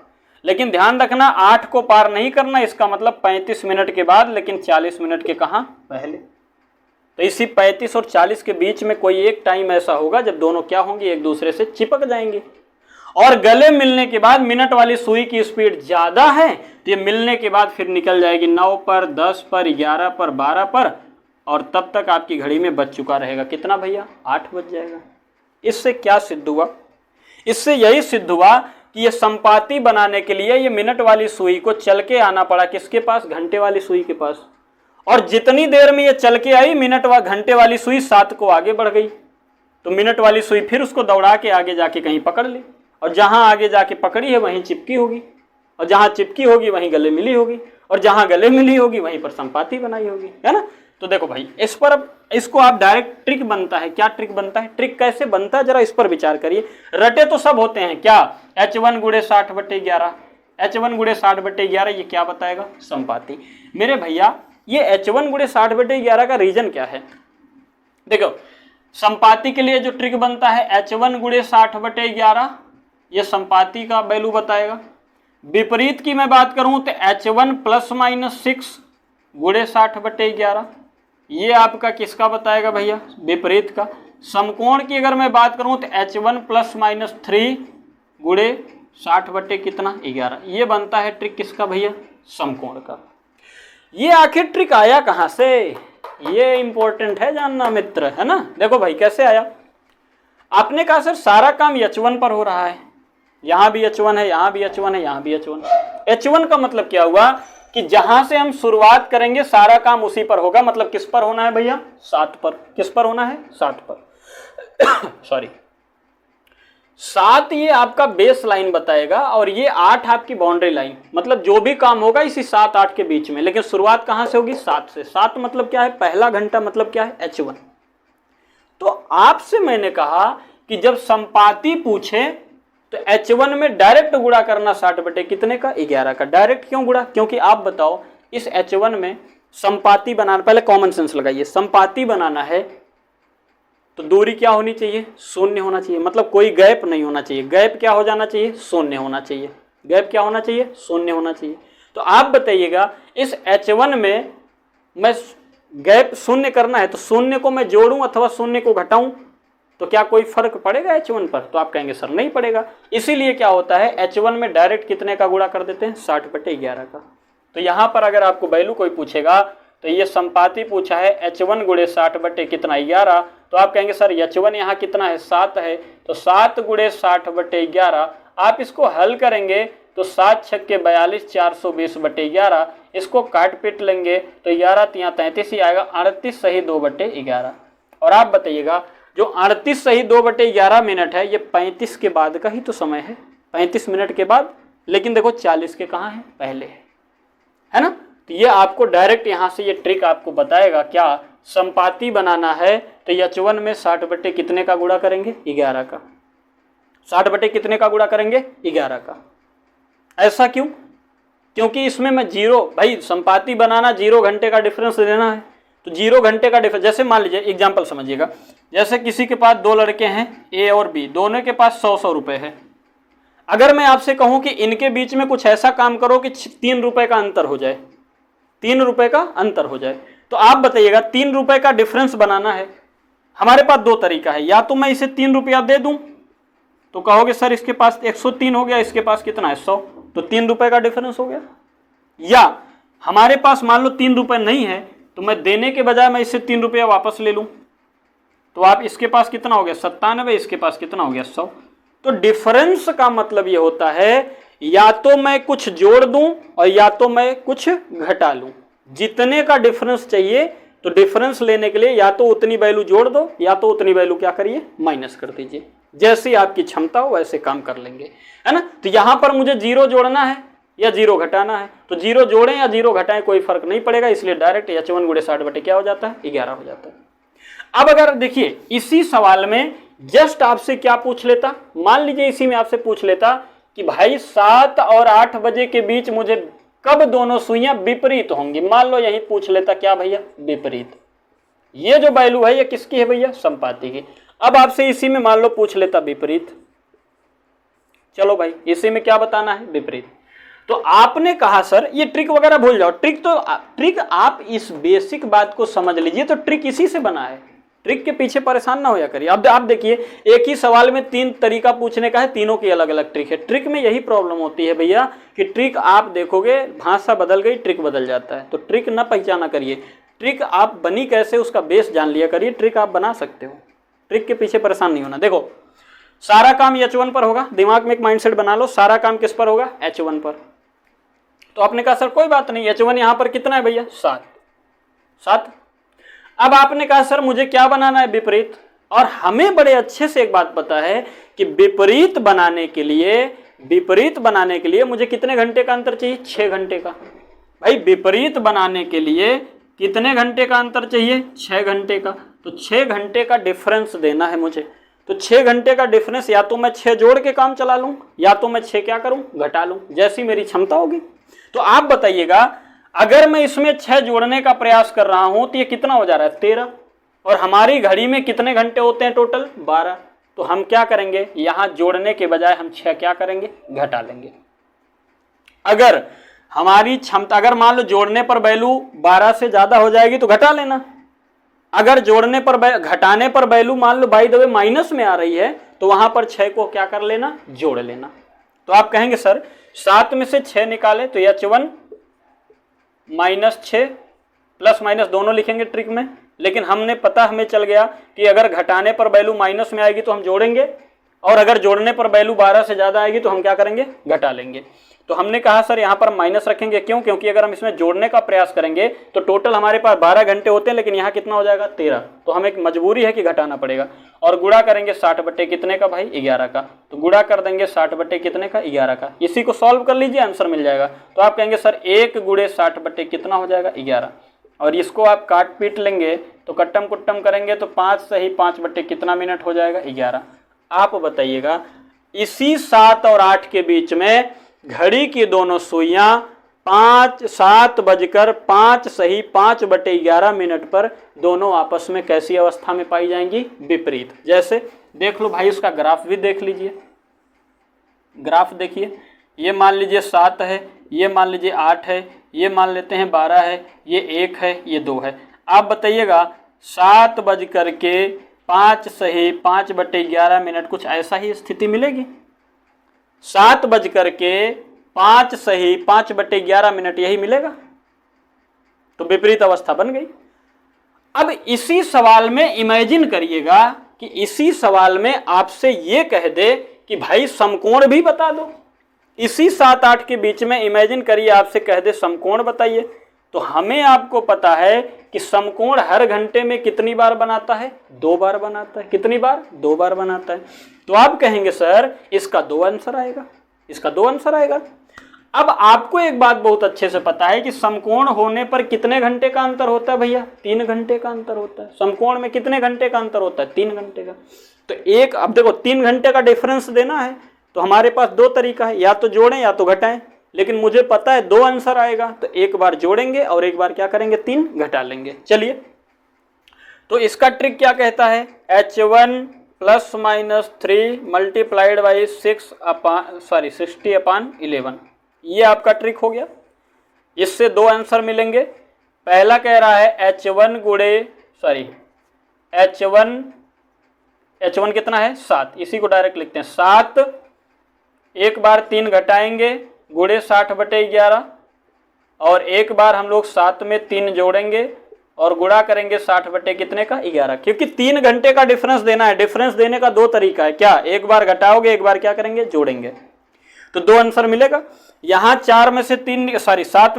लेकिन ध्यान रखना 8 को पार नहीं करना, इसका मतलब 35 मिनट के बाद, लेकिन 40 मिनट के कहाँ? पहले। तो इसी 35 और 40 के बीच में कोई एक टाइम ऐसा होगा जब दोनों क्या होंगे? एक दूसरे से चिपक जाएंगे। और गले मिलने के बाद मिनट वाली सुई की स्पीड ज्यादा है तो ये मिलने के बाद फिर निकल जाएगी 9 पर, 10 पर, 11 पर, 12 पर, और तब तक आपकी घड़ी में बज चुका रहेगा कितना भैया? 8 बज जाएगा। इससे क्या सिद्ध हुआ? इससे यही सिद्ध हुआ कि ये संपाती बनाने के लिए ये मिनट वाली सुई को चल के आना पड़ा किसके पास? घंटे वाली सुई के पास। और जितनी देर में ये चल के आई मिनट व घंटे वाली सुई 7 को आगे बढ़ गई, तो मिनट वाली सुई फिर उसको दौड़ा के आगे जाके कहीं पकड़ ली, और जहां आगे जाके पकड़ी है वहीं चिपकी होगी, और जहां चिपकी होगी वहीं गले मिली होगी, और जहां गले मिली होगी वहीं पर संपाती बनाई होगी, है ना। तो देखो भाई इस पर अब इसको आप डायरेक्ट ट्रिक बनता है। क्या ट्रिक बनता है? ट्रिक कैसे बनता है जरा इस पर विचार करिए। रटे तो सब होते हैं, क्या? H1 × 60/11, H1 × 60/11 ये क्या बताएगा? संपाती। मेरे भैया ये H1 × 60/11 का रीजन क्या है? देखो संपाती के लिए जो ट्रिक बनता है H1 × 60/11 ये संपाती का वैल्यू बताएगा। विपरीत की मैं बात करूं तो H1 ±6 × 60/11 ये आपका किसका बताएगा भैया? विपरीत का। समकोण की अगर मैं बात करूं तो H1 ±3 × 60/11 ये बनता है ट्रिक किसका भैया? समकोण का। ये आखिर ट्रिक आया कहां से? ये इंपॉर्टेंट है जानना मित्र, है ना। देखो भाई कैसे आया। आपने कहा सर सारा काम H1 पर हो रहा है, यहां भी H1 है, यहां भी H1 है, यहां भी H1। H1 का मतलब क्या हुआ कि जहां से हम शुरुआत करेंगे सारा काम उसी पर होगा। मतलब किस पर होना है भैया? 7 पर। किस पर होना है? 7 पर। सॉरी 7 ये आपका बेस लाइन बताएगा और ये 8 आपकी बाउंड्री लाइन। मतलब जो भी काम होगा इसी 7-8 के बीच में, लेकिन शुरुआत कहां से होगी? 7 से। 7 मतलब क्या है? पहला घंटा मतलब क्या है? H1। तो आपसे मैंने कहा कि जब संपाती पूछे तो H1 में डायरेक्ट गुणा करना 60/कितने का? 11 का। डायरेक्ट क्यों गुणा? क्योंकि आप बताओ इस H1 में संपाती बनाना, पहले कॉमन सेंस लगाइए, संपाती बनाना है तो दूरी क्या होनी चाहिए? शून्य होना चाहिए। मतलब कोई गैप नहीं होना चाहिए। गैप क्या हो जाना चाहिए? शून्य होना चाहिए। गैप क्या होना चाहिए? शून्य होना चाहिए। तो आप बताइएगा इस H1 में मैं गैप शून्य करना है तो शून्य को मैं जोड़ूं अथवा शून्य को घटाऊं तो क्या कोई फर्क पड़ेगा H1 पर? तो आप कहेंगे सर नहीं पड़ेगा। इसीलिए क्या होता है H1 में डायरेक्ट कितने का गुणा कर देते हैं? 60/11 का। तो यहां पर अगर आपको वैल्यू कोई पूछेगा तो ये संपाती पूछा है H1 × 60/11, तो आप कहेंगे सर H1 यहाँ कितना है? 7 है, तो 7 × 60/11 आप इसको हल करेंगे तो 7 × 6 = 42, 420/11 इसको काट पीट लेंगे तो 11 × 3 = 33 ही आएगा। 38 सही 2/11। और आप बताइएगा जो 38 सही 2/11 मिनट है ये 35 के बाद का ही तो समय है, 35 मिनट के बाद। लेकिन देखो 40 के कहाँ है? पहले है ना। तो ये आपको डायरेक्ट यहाँ से ये ट्रिक आपको बताएगा क्या? संपाती बनाना है तो H1 में 60/ कितने का गुणा करेंगे? 11 का। 60/ कितने का गुणा करेंगे? 11 का। ऐसा क्यों? क्योंकि इसमें मैं जीरो, भाई संपाती बनाना 0 घंटे का डिफरेंस देना है, तो 0 घंटे का डिफरेंस, जैसे मान लीजिए एग्जाम्पल समझिएगा, जैसे किसी के पास 2 लड़के हैं A और B, दोनों के पास 100-100 रुपए है। अगर मैं आपसे कहूं कि इनके बीच में कुछ ऐसा काम करो कि 3 रुपए का अंतर हो जाए, 3 रुपए का अंतर हो जाए, तो आप बताइएगा 3 रुपए का डिफरेंस बनाना है। हमारे पास 2 तरीका है, या तो मैं इसे 3 रुपया दे दूं तो कहोगे सर इसके पास 103 हो गया, इसके पास कितना है? 100, तो 3 रुपए का डिफरेंस हो गया। या हमारे पास मान लो 3 रुपए नहीं है तो मैं देने के बजाय मैं इससे 3 रुपया वापस ले लूं, तो आप इसके पास कितना हो गया? 97, इसके पास कितना हो गया? 100। तो डिफरेंस का मतलब ये होता है या तो मैं कुछ जोड़ दूं और या तो मैं कुछ घटा लूं। जितने का डिफरेंस चाहिए तो डिफरेंस लेने के लिए या तो उतनी वैल्यू जोड़ दो या तो उतनी वैल्यू क्या करिए, माइनस कर दीजिए। जैसी आपकी क्षमता हो वैसे काम कर लेंगे, है ना। तो यहां पर मुझे 0 जोड़ना है या 0 घटाना है, तो 0 जोड़ें या 0 घटाएं कोई फर्क नहीं पड़ेगा, इसलिए डायरेक्ट H1 गुणे 60 बटे क्या हो जाता है, 11 हो जाता है। अब अगर देखिए इसी सवाल में जस्ट आपसे क्या पूछ लेता, मान लीजिए इसी में आपसे पूछ लेता कि भाई 7 और 8 बजे के बीच मुझे कब दोनों सुइयां विपरीत होंगी, मान लो यही पूछ लेता क्या भैया, विपरीत। ये जो वैल्यू है ये किसकी है भैया, संपाती की। अब आपसे इसी में मान लो पूछ लेता विपरीत, चलो भाई इसी में क्या बताना है, विपरीत। तो आपने कहा सर ये ट्रिक वगैरह भूल जाओ, ट्रिक आप इस बेसिक बात को समझ लीजिए, तो ट्रिक इसी से बना है, ट्रिक के पीछे परेशान ना होया करिए। अब आप देखिए एक ही सवाल में 3 तरीका पूछने का है, तीनों की अलग अलग ट्रिक है। ट्रिक में यही प्रॉब्लम होती है भैया कि ट्रिक आप देखोगे भाषा बदल गई ट्रिक बदल जाता है, तो ट्रिक ना पहचाना करिए, ट्रिक आप बनी कैसे उसका बेस जान लिया करिए, ट्रिक आप बना सकते हो, ट्रिक के पीछे परेशान नहीं होना। देखो सारा काम H1 पर होगा, दिमाग में एक माइंडसेट बना लो, सारा काम किस पर होगा, H1 पर। तो आपने कहा सर कोई बात नहीं, H1 यहां पर कितना है भैया, 7। अब आपने कहा सर मुझे क्या बनाना है, विपरीत। और हमें बड़े अच्छे से एक बात पता है कि विपरीत बनाने के लिए मुझे कितने घंटे का अंतर चाहिए, 6 घंटे का। भाई विपरीत बनाने के लिए कितने घंटे का अंतर चाहिए, 6 घंटे का। तो 6 घंटे का डिफरेंस देना है मुझे, तो 6 घंटे का डिफरेंस या तो मैं 6 जोड़ के काम चला लूं या तो मैं 6 क्या करूं, घटा लूं, जैसी मेरी क्षमता होगी। तो आप बताइएगा अगर मैं इसमें 6 जोड़ने का प्रयास कर रहा हूं तो ये कितना हो जा रहा है, 13। और हमारी घड़ी में कितने घंटे होते हैं टोटल, 12। तो हम क्या करेंगे, यहां जोड़ने के बजाय हम 6 क्या करेंगे, घटा लेंगे। अगर हमारी क्षमता, अगर मान लो जोड़ने पर वैल्यू 12 से ज्यादा हो जाएगी तो घटा लेना, अगर जोड़ने पर घटाने पर वैल्यू मान लो बाय द वे माइनस में आ रही है तो वहां पर 6 को क्या कर लेना, जोड़ लेना। तो आप कहेंगे सर 7 में से 6 निकाले तो H1 -6 प्लस माइनस दोनों लिखेंगे ट्रिक में, लेकिन हमें चल गया कि अगर घटाने पर वैल्यू माइनस में आएगी तो हम जोड़ेंगे, और अगर जोड़ने पर वैल्यू 12 से ज्यादा आएगी तो हम क्या करेंगे, घटा लेंगे। तो हमने कहा सर यहाँ पर माइनस रखेंगे, क्यों, क्योंकि अगर हम इसमें जोड़ने का प्रयास करेंगे तो टोटल हमारे पास 12 घंटे होते हैं, लेकिन यहाँ कितना हो जाएगा, 13। तो हमें एक मजबूरी है कि घटाना पड़ेगा। और गुणा करेंगे 60 बटे कितने का भाई, 11 का। तो गुणा कर देंगे 60 बटे कितने का, 11 का। इसी को सॉल्व कर लीजिए, आंसर मिल जाएगा। तो आप कहेंगे सर 1 गुणे 60 बटे कितना हो जाएगा, 11। और इसको आप काट पीट लेंगे तो कट्टम कुट्टम करेंगे तो 5 सही 5 बटे कितना मिनट हो जाएगा, 11। आप बताइएगा इसी 7 और 8 के बीच में घड़ी की दोनों सुइयां 7 बजकर 5 सही 5 बटे 11 मिनट पर दोनों आपस में कैसी अवस्था में पाई जाएंगी, विपरीत। जैसे देख लो भाई, इसका ग्राफ भी देख लीजिए, ग्राफ देखिए, ये मान लीजिए 7 है, ये मान लीजिए 8 है, ये मान लेते हैं 12 है, ये 1 है, ये 2 है। आप बताइएगा 7 बजकर के 5 सही 5 बटे 11 मिनट, कुछ ऐसा ही स्थिति मिलेगी। 7 बजकर के 5 सही 5 बटे 11 मिनट, यही मिलेगा। तो विपरीत अवस्था बन गई। अब इसी सवाल में इमेजिन करिएगा कि इसी सवाल में आपसे ये कह दे कि भाई समकोण भी बता दो। इसी 7-8 के बीच में इमेजिन करिए आपसे कह दे समकोण बताइए, तो हमें आपको पता है कि समकोण हर घंटे में कितनी बार बनाता है, 2 बार बनाता है। कितनी बार, 2 बार बनाता है। तो आप कहेंगे सर इसका 2 आंसर आएगा, इसका 2 आंसर आएगा। अब आपको एक बात बहुत अच्छे से पता है कि समकोण होने पर कितने घंटे का अंतर होता है भैया, 3 घंटे का अंतर होता है। समकोण में कितने घंटे का अंतर होता है, 3 घंटे का। तो एक, अब देखो 3 घंटे का डिफरेंस देना है तो हमारे पास 2 तरीका है, या तो जोड़ें या तो घटाएं, लेकिन मुझे पता है 2 आंसर आएगा, तो एक बार जोड़ेंगे और एक बार क्या करेंगे, 3 घटा लेंगे। चलिए, तो इसका ट्रिक क्या कहता है, H1 ± 3 मल्टीप्लाइड बाई 60/11, ये आपका ट्रिक हो गया। इससे 2 आंसर मिलेंगे। पहला कह रहा है H1 कितना है, 7, इसी को डायरेक्ट लिखते हैं 7, एक बार 3 घटाएंगे गुणे 60 बटे 11, और एक बार हम लोग 7 में 3 जोड़ेंगे और गुणा करेंगे 60 बटे कितने का, 11। क्योंकि 3 घंटे का डिफरेंस देना है। डिफरेंस देने का 2 तरीका है, क्या, एक बार घटाओगे एक बार क्या करेंगे, जोड़ेंगे। तो 2 आंसर मिलेगा। यहाँ 7 में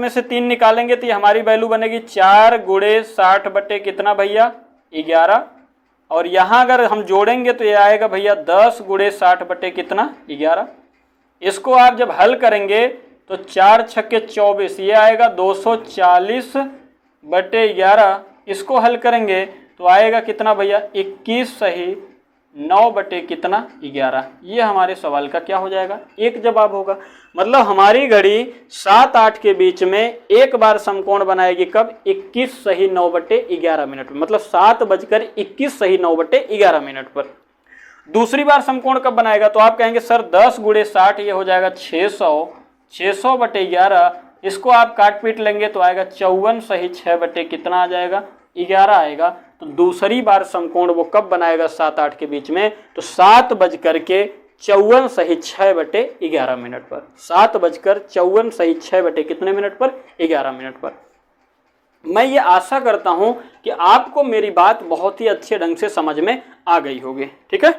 से 3 निकालेंगे तो ये हमारी वैल्यू बनेगी 4 गुणे 60 बटे कितना भैया 11। और यहाँ अगर हम जोड़ेंगे तो ये आएगा भैया 10 गुणे 60 बटे कितना 11। इसको आप जब हल करेंगे तो 4 छक्के 24 ये आएगा 240 बटे 11। इसको हल करेंगे तो आएगा कितना भैया 21 सही 9 बटे कितना 11। ये हमारे सवाल का क्या हो जाएगा, एक जवाब होगा। मतलब हमारी घड़ी 7-8 के बीच में एक बार समकोण बनाएगी कब, 21 सही 9 बटे 11 मिनट पर, मतलब 7:21 सही 9 बटे 11 मिनट पर। दूसरी बार समकोण कब बनाएगा, तो आप कहेंगे सर 10 गुणे 60 ये हो जाएगा 600 बटे 11। इसको आप काट पीट लेंगे तो आएगा 54 सही 6 बटे कितना आ जाएगा 11 आएगा। तो दूसरी बार समकोण वो कब बनाएगा 7-8 के बीच में, तो 7:54 सही 6 बटे 11 मिनट पर। 7:54 सही 6 बटे कितने मिनट पर 11 मिनट पर। मैं ये आशा करता हूं कि आपको मेरी बात बहुत ही अच्छे ढंग से समझ में आ गई होगी। ठीक है,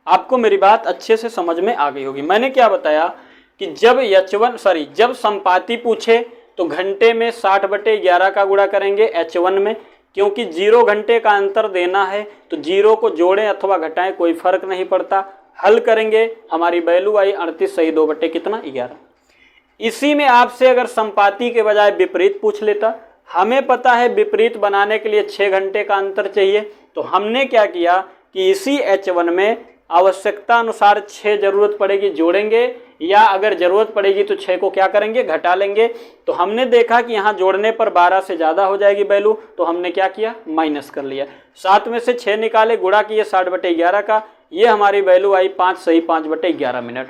आपको मेरी बात अच्छे से समझ में आ गई होगी। मैंने क्या बताया कि जब संपाती पूछे तो घंटे में 60/11 का गुणा करेंगे H1 में, क्योंकि 0 घंटे का अंतर देना है तो 0 को जोड़ें अथवा घटाएं कोई फर्क नहीं पड़ता। हल करेंगे हमारी वैल्यू आई 38 सही 2 बटे कितना 11। इसी में आपसे अगर संपाती के बजाय विपरीत पूछ लेता, हमें पता है विपरीत बनाने के लिए 6 घंटे का अंतर चाहिए, तो हमने क्या किया कि इसी H1 में आवश्यकता अनुसार 6 जरूरत पड़ेगी जोड़ेंगे, या अगर जरूरत पड़ेगी तो 6 को क्या करेंगे घटा लेंगे। तो हमने देखा कि यहाँ जोड़ने पर 12 से ज़्यादा हो जाएगी वैल्यू, तो हमने क्या किया माइनस कर लिया। 7 में से 6 निकाले, गुणा किए 60/11 का, ये हमारी वैल्यू आई 5 सही 5/11 मिनट।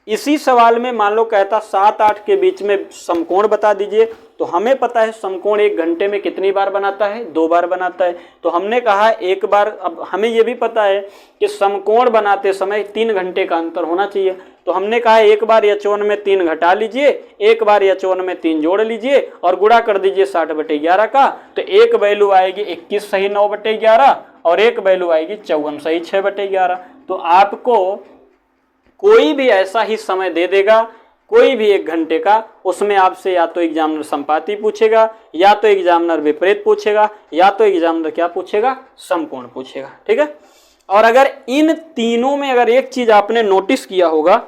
इसी सवाल में मान लो कहता 7-8 के बीच में समकोण बता दीजिए, तो हमें पता है समकोण 1 घंटे में कितनी बार बनाता है, 2 बार बनाता है। तो हमने कहा एक बार, अब हमें ये भी पता है कि समकोण बनाते समय 3 घंटे का अंतर होना चाहिए, तो हमने कहा एक बार H1 में 3 घटा लीजिए, एक बार H1 में 3 जोड़ लीजिए और गुणा कर दीजिए 60/11 का। तो एक वैल्यू आएगी 21 सही 9/11 और एक वैल्यू आएगी 54 सही 6/11। तो आपको कोई भी ऐसा ही समय दे देगा, कोई भी 1 घंटे का, उसमें आपसे या तो एग्जामिनर संपाती पूछेगा, या तो एग्जामिनर विपरीत पूछेगा, या तो एग्जामिनर क्या पूछेगा समकोण पूछेगा। ठीक है, और अगर इन तीनों में अगर एक चीज आपने नोटिस किया होगा,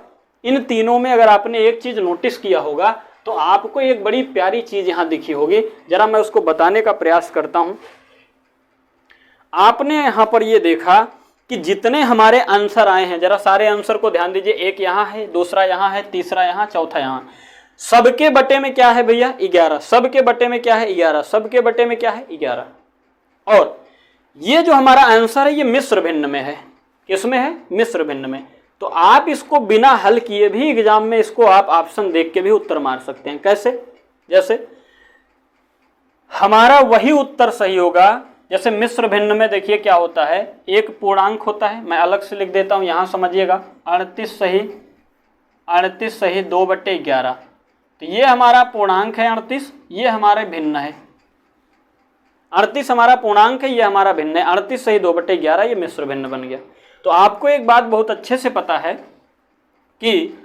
इन तीनों में अगर आपने एक चीज नोटिस किया होगा, तो आपको एक बड़ी प्यारी चीज यहां दिखी होगी। जरा मैं उसको बताने का प्रयास करता हूं। आपने यहां पर ये देखा कि जितने हमारे आंसर आए हैं, जरा सारे आंसर को ध्यान दीजिए, एक यहाँ है, दूसरा यहाँ है, तीसरा यहाँ, चौथा यहाँ, सबके बटे में क्या है भैया 11, सबके बटे में क्या है 11, सबके बटे में क्या है 11। और ये जो हमारा आंसर है ये मिश्र भिन्न में है, किसमें है मिश्र भिन्न में। तो आप इसको बिना हल किए भी एग्जाम में इसको आप ऑप्शन देख के भी उत्तर मार सकते हैं। कैसे, जैसे हमारा वही उत्तर सही होगा, जैसे मिश्र भिन्न में देखिए क्या होता है, एक पूर्णांक होता है, मैं अलग से लिख देता हूं यहां समझिएगा, 38 सही 2/11। तो ये हमारा पूर्णांक है 38, ये हमारे भिन्न है। 38 हमारा पूर्णांक है, ये हमारा भिन्न है। 38 सही 2/11 ये मिश्र भिन्न बन गया। तो आपको एक बात बहुत अच्छे से पता है कि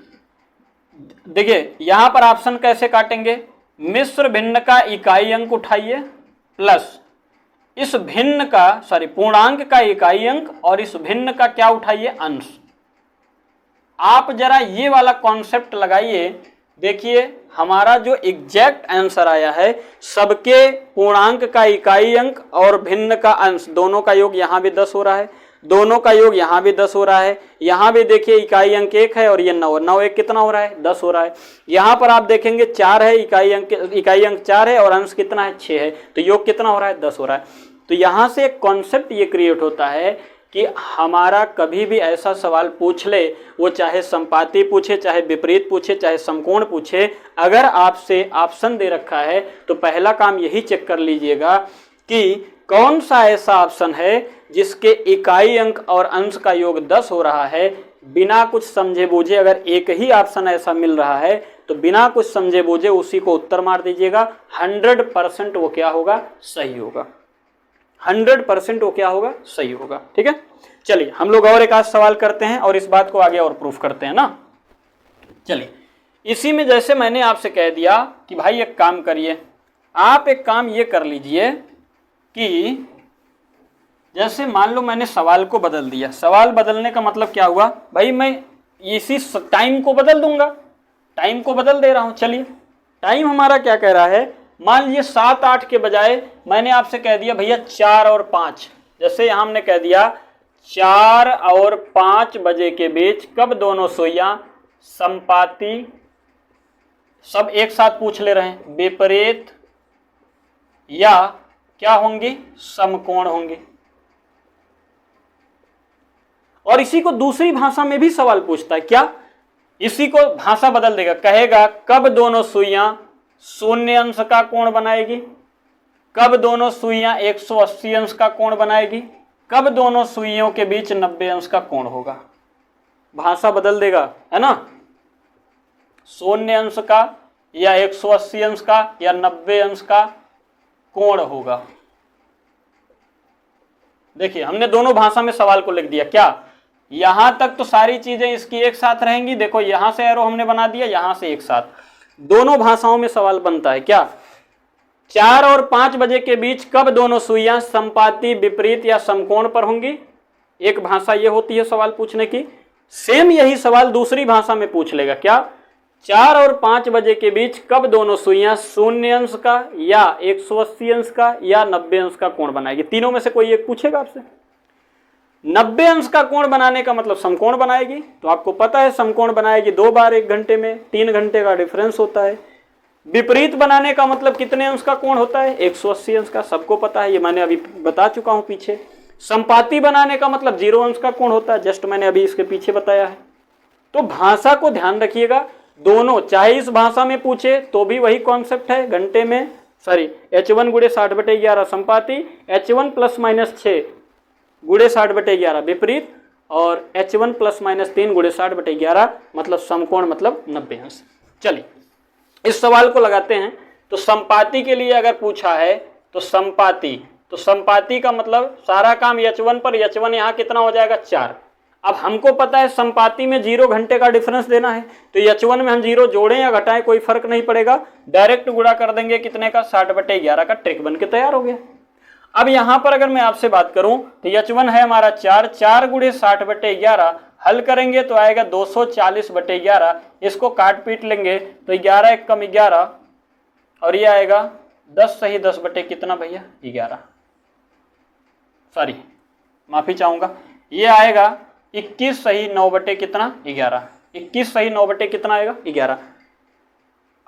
देखिए यहां पर ऑप्शन कैसे काटेंगे, मिश्र भिन्न का इकाई अंक उठाइए प्लस इस भिन्न का पूर्णांक का इकाई अंक और इस भिन्न का क्या उठाइए अंश। आप जरा ये वाला कॉन्सेप्ट लगाइए, देखिए हमारा जो एग्जैक्ट आंसर आया है, सबके पूर्णांक का इकाई अंक और भिन्न का अंश दोनों का योग यहां भी 10 हो रहा है, दोनों का योग यहां भी 10 हो रहा है। यहां भी देखिए इकाई अंक 1 है और ये 9 1 कितना हो रहा है 10 हो रहा है। यहां पर आप देखेंगे 4 है, इकाई अंक 4 है और अंश कितना है 6 है, तो योग कितना हो रहा है 10 हो रहा है। तो यहां से एक कॉन्सेप्ट ये क्रिएट होता है कि हमारा कभी भी ऐसा सवाल पूछ ले, वो चाहे संपाती पूछे, चाहे विपरीत पूछे, चाहे समकोण पूछे, अगर आपसे ऑप्शन दे रखा है तो पहला काम यही चेक कर लीजिएगा कि कौन सा ऐसा ऑप्शन है जिसके इकाई अंक और अंश का योग 10 हो रहा है। बिना कुछ समझे बूझे अगर एक ही ऑप्शन ऐसा मिल रहा है तो बिना कुछ समझे बूझे उसी को उत्तर मार दीजिएगा। 100% वो क्या होगा सही होगा, 100% वो क्या होगा सही होगा। ठीक है, चलिए हम लोग और एक आध सवाल करते हैं और इस बात को आगे और प्रूफ करते हैं ना। चलिए, इसी में जैसे मैंने आपसे कह दिया कि भाई एक काम करिए, आप एक काम ये कर लीजिए कि जैसे मान लो मैंने सवाल को बदल दिया। सवाल बदलने का मतलब क्या हुआ भाई, मैं इसी टाइम को बदल दूंगा, टाइम को बदल दे रहा हूं। चलिए, टाइम हमारा क्या कह रहा है, मान लीजिए 7-8 के बजाय मैंने आपसे कह दिया भैया 4 और 5। जैसे यहां हमने कह दिया 4 और 5 बजे के बीच कब दोनों सुइयां संपाती, सब एक साथ पूछ ले रहे हैं, विपरीत या क्या होंगी, समकोण होंगी। और इसी को दूसरी भाषा में भी सवाल पूछता है, क्या, इसी को भाषा बदल देगा, कहेगा कब दोनों सुइयां 0 अंश का कोण बनाएगी, कब दोनों सुइयां 180 अंश का कोण बनाएगी, कब दोनों सुइयों के बीच 90 अंश का कोण होगा। भाषा बदल देगा, है ना, 0 अंश का या 180 अंश का या 90 अंश का कोण होगा। देखिए, हमने दोनों भाषा में सवाल को लिख दिया। क्या, यहां तक तो सारी चीजें इसकी एक साथ रहेंगी, देखो यहां से एरो हमने बना दिया, यहां से एक साथ, दोनों भाषाओं में सवाल बनता है। क्या, 4 और 5 बजे के बीच कब दोनों सुइयां संपाती, विपरीत या समकोण पर होंगी। एक भाषा ये होती है सवाल पूछने की। सेम यही सवाल दूसरी भाषा में पूछ लेगा। क्या, 4 और 5 बजे के बीच कब दोनों सुइयां 0 अंश का या 180 अंश का या 90 अंश का कोण बनाएगी। तीनों में से कोई एक पूछेगा आपसे। 90 अंश का कोण बनाने का मतलब समकोण बनाएगी, तो आपको पता है समकोण बनाएगी 2 बार 1 घंटे में, 3 घंटे का डिफरेंस होता है। विपरीत बनाने का मतलब कितने अंश का कोण होता है, 180 अंश का, सबको पता है, ये मैंने अभी बता चुका हूं पीछे। संपाती बनाने का मतलब 0 अंश का कोण होता है, जस्ट मैंने अभी इसके पीछे बताया है। तो भाषा को ध्यान रखिएगा, दोनों, चाहे इस भाषा में पूछे तो भी वही कॉन्सेप्ट है, घंटे में, सॉरी H1 गुणे 60/11 संपाती, H1 ± 6 गुणे 60/11 विपरीत, और H1 ± 3 गुणे 60/11 मतलब समकोण, मतलब 90 अंश। चलिए, इस सवाल को लगाते हैं। तो संपाती के लिए अगर पूछा है तो संपाती का मतलब सारा काम H1 पर, H1 यहाँ कितना हो जाएगा 4। अब हमको पता है संपाती में 0 घंटे का डिफरेंस देना है, तो H1 में हम 0 जोड़ें या घटाएं कोई फर्क नहीं पड़ेगा, डायरेक्ट गुणा कर देंगे कितने का, 60/11 का, ट्रिक बन के तैयार हो गया। अब यहां पर अगर मैं आपसे बात करूं तो H1 है हमारा 4, 4 गुणे 60/11 हल करेंगे तो आएगा 240/11। इसको काट पीट लेंगे तो 11 × 1 = 11 और ये आएगा 10 सही 10 बटे कितना भैया 11, सॉरी माफी चाहूंगा, ये आएगा 21 सही 9 बटे कितना 11, 21 सही 9 बटे कितना आएगा 11।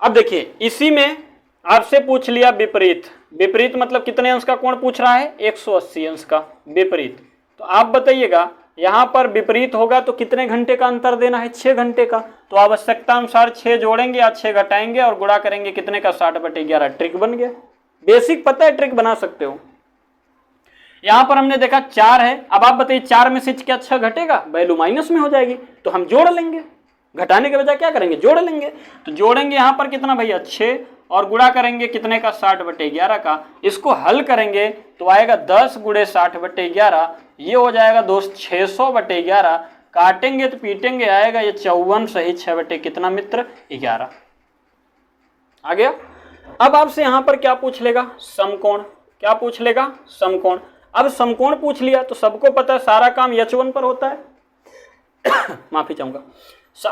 अब देखिए, इसी में आपसे पूछ लिया विपरीत, विपरीत मतलब कितने अंश का कोण पूछ रहा है, 180 अंश का विपरीत। तो आप बताइएगा यहां पर विपरीत होगा तो कितने घंटे का अंतर देना है, 6 घंटे का। तो आवश्यकता अनुसार 6 जोड़ेंगे या 6 घटाएंगे और गुणा करेंगे कितने का, 60/11, ट्रिक बन गया। बेसिक पता है, ट्रिक बना सकते हो। यहां पर हमने देखा 4 है, अब आप बताइए 4 में से क्या 6 घटेगा, वैल्यू माइनस में हो जाएगी, तो हम जोड़ लेंगे, घटाने के बजाय क्या करेंगे, जोड़ लेंगे। तो जोड़ेंगे यहां पर कितना भैया 6 और गुणा करेंगे कितने का, 60/11 का। इसको हल करेंगे तो आएगा 10 गुणे 60/11, ये हो जाएगा दोस्त 600/11। काटेंगे तो पीटेंगे आएगा ये 54 सही 6 बटे कितना मित्र 11 आ गया। अब आपसे यहां पर क्या पूछ लेगा, समकोण। क्या पूछ लेगा, समकोण। अब समकोण पूछ लिया तो सबको पता है सारा काम H1 पर होता है माफी चाहूंगा।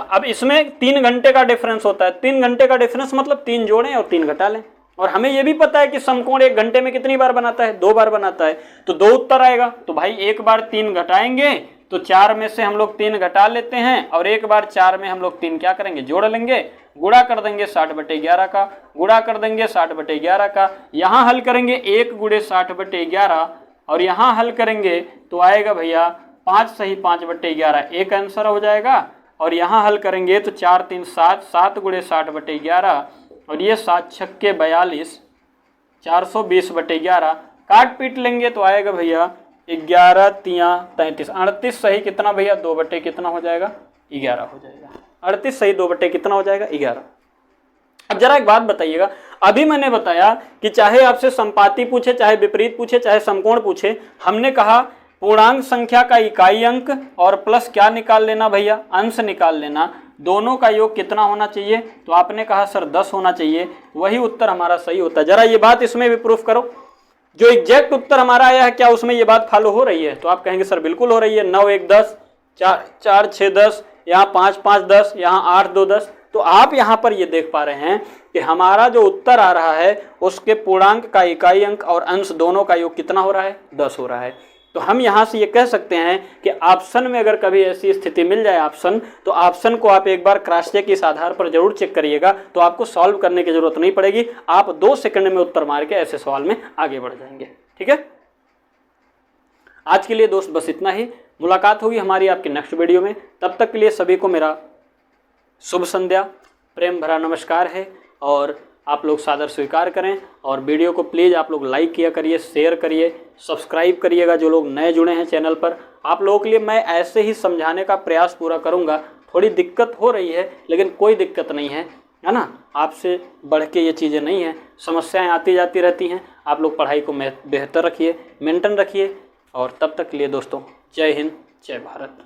अब इसमें 3 घंटे का डिफरेंस होता है, 3 घंटे का डिफरेंस मतलब 3 जोड़ें और 3 घटा लें। और हमें यह भी पता है कि समकोण 1 घंटे में कितनी बार बनाता है, 2 बार बनाता है, तो 2 उत्तर आएगा। तो भाई 1 बार 3 घटाएंगे तो 4 में से हम लोग 3 घटा लेते हैं और 1 बार 4 में हम लोग 3 क्या करेंगे, जोड़ लेंगे, गुणा कर देंगे 60/11 का, गुणा कर देंगे 60/11 का। यहाँ हल करेंगे 1 गुणे 60/11 और यहाँ हल करेंगे तो आएगा भैया 5 सही 5/11, एक आंसर हो जाएगा। और यहाँ हल करेंगे तो 4 3 7, 7 गुणे 60/11 और ये 7 छक्के 42, 420/11। काट पीट लेंगे तो आएगा भैया 11 3 33, 38 सही कितना भैया 2 बटे कितना हो जाएगा 11 हो जाएगा। 38 सही 2 बटे कितना हो जाएगा 11। अब जरा एक बात बताइएगा, अभी मैंने बताया कि चाहे आपसे संपाती पूछे, चाहे विपरीत पूछे, चाहे समकोण पूछे, हमने कहा पूर्णांक संख्या का इकाई अंक और प्लस क्या निकाल लेना भैया, अंश निकाल लेना। दोनों का योग कितना होना चाहिए, तो आपने कहा सर 10 होना चाहिए, वही उत्तर हमारा सही होता है। जरा ये बात इसमें भी प्रूफ करो, जो एग्जैक्ट उत्तर हमारा आया है क्या उसमें ये बात फॉलो हो रही है, तो आप कहेंगे सर बिल्कुल हो रही है। 9 1 10, 4 6 10, यहाँ 5 5 10, यहाँ 8 2 10। तो आप यहाँ पर ये देख पा रहे हैं कि हमारा जो उत्तर आ रहा है उसके पूर्णांक का इकाई अंक और अंश दोनों का योग कितना हो रहा है, 10 हो रहा है। तो हम यहाँ से ये कह सकते हैं कि ऑप्शन में अगर कभी ऐसी स्थिति मिल जाए ऑप्शन, तो ऑप्शन को आप एक बार क्रॉस चेक इस आधार पर जरूर चेक करिएगा, तो आपको सॉल्व करने की जरूरत नहीं पड़ेगी, आप 2 सेकंड में उत्तर मार के ऐसे सवाल में आगे बढ़ जाएंगे। ठीक है, आज के लिए दोस्त बस इतना ही। मुलाकात होगी हमारी आपके नेक्स्ट वीडियो में, तब तक के लिए सभी को मेरा शुभ संध्या, प्रेम भरा नमस्कार है, और आप लोग सादर स्वीकार करें। और वीडियो को प्लीज़ आप लोग लाइक किया करिए, शेयर करिए, सब्सक्राइब करिएगा जो लोग नए जुड़े हैं चैनल पर। आप लोगों के लिए मैं ऐसे ही समझाने का प्रयास पूरा करूंगा। थोड़ी दिक्कत हो रही है लेकिन कोई दिक्कत नहीं है ना, आपसे बढ़ के ये चीज़ें नहीं हैं, समस्याएं आती जाती रहती हैं। आप लोग पढ़ाई को बेहतर रखिए, मेंटेन रखिए, और तब तक के लिए दोस्तों जय हिंद, जय भारत।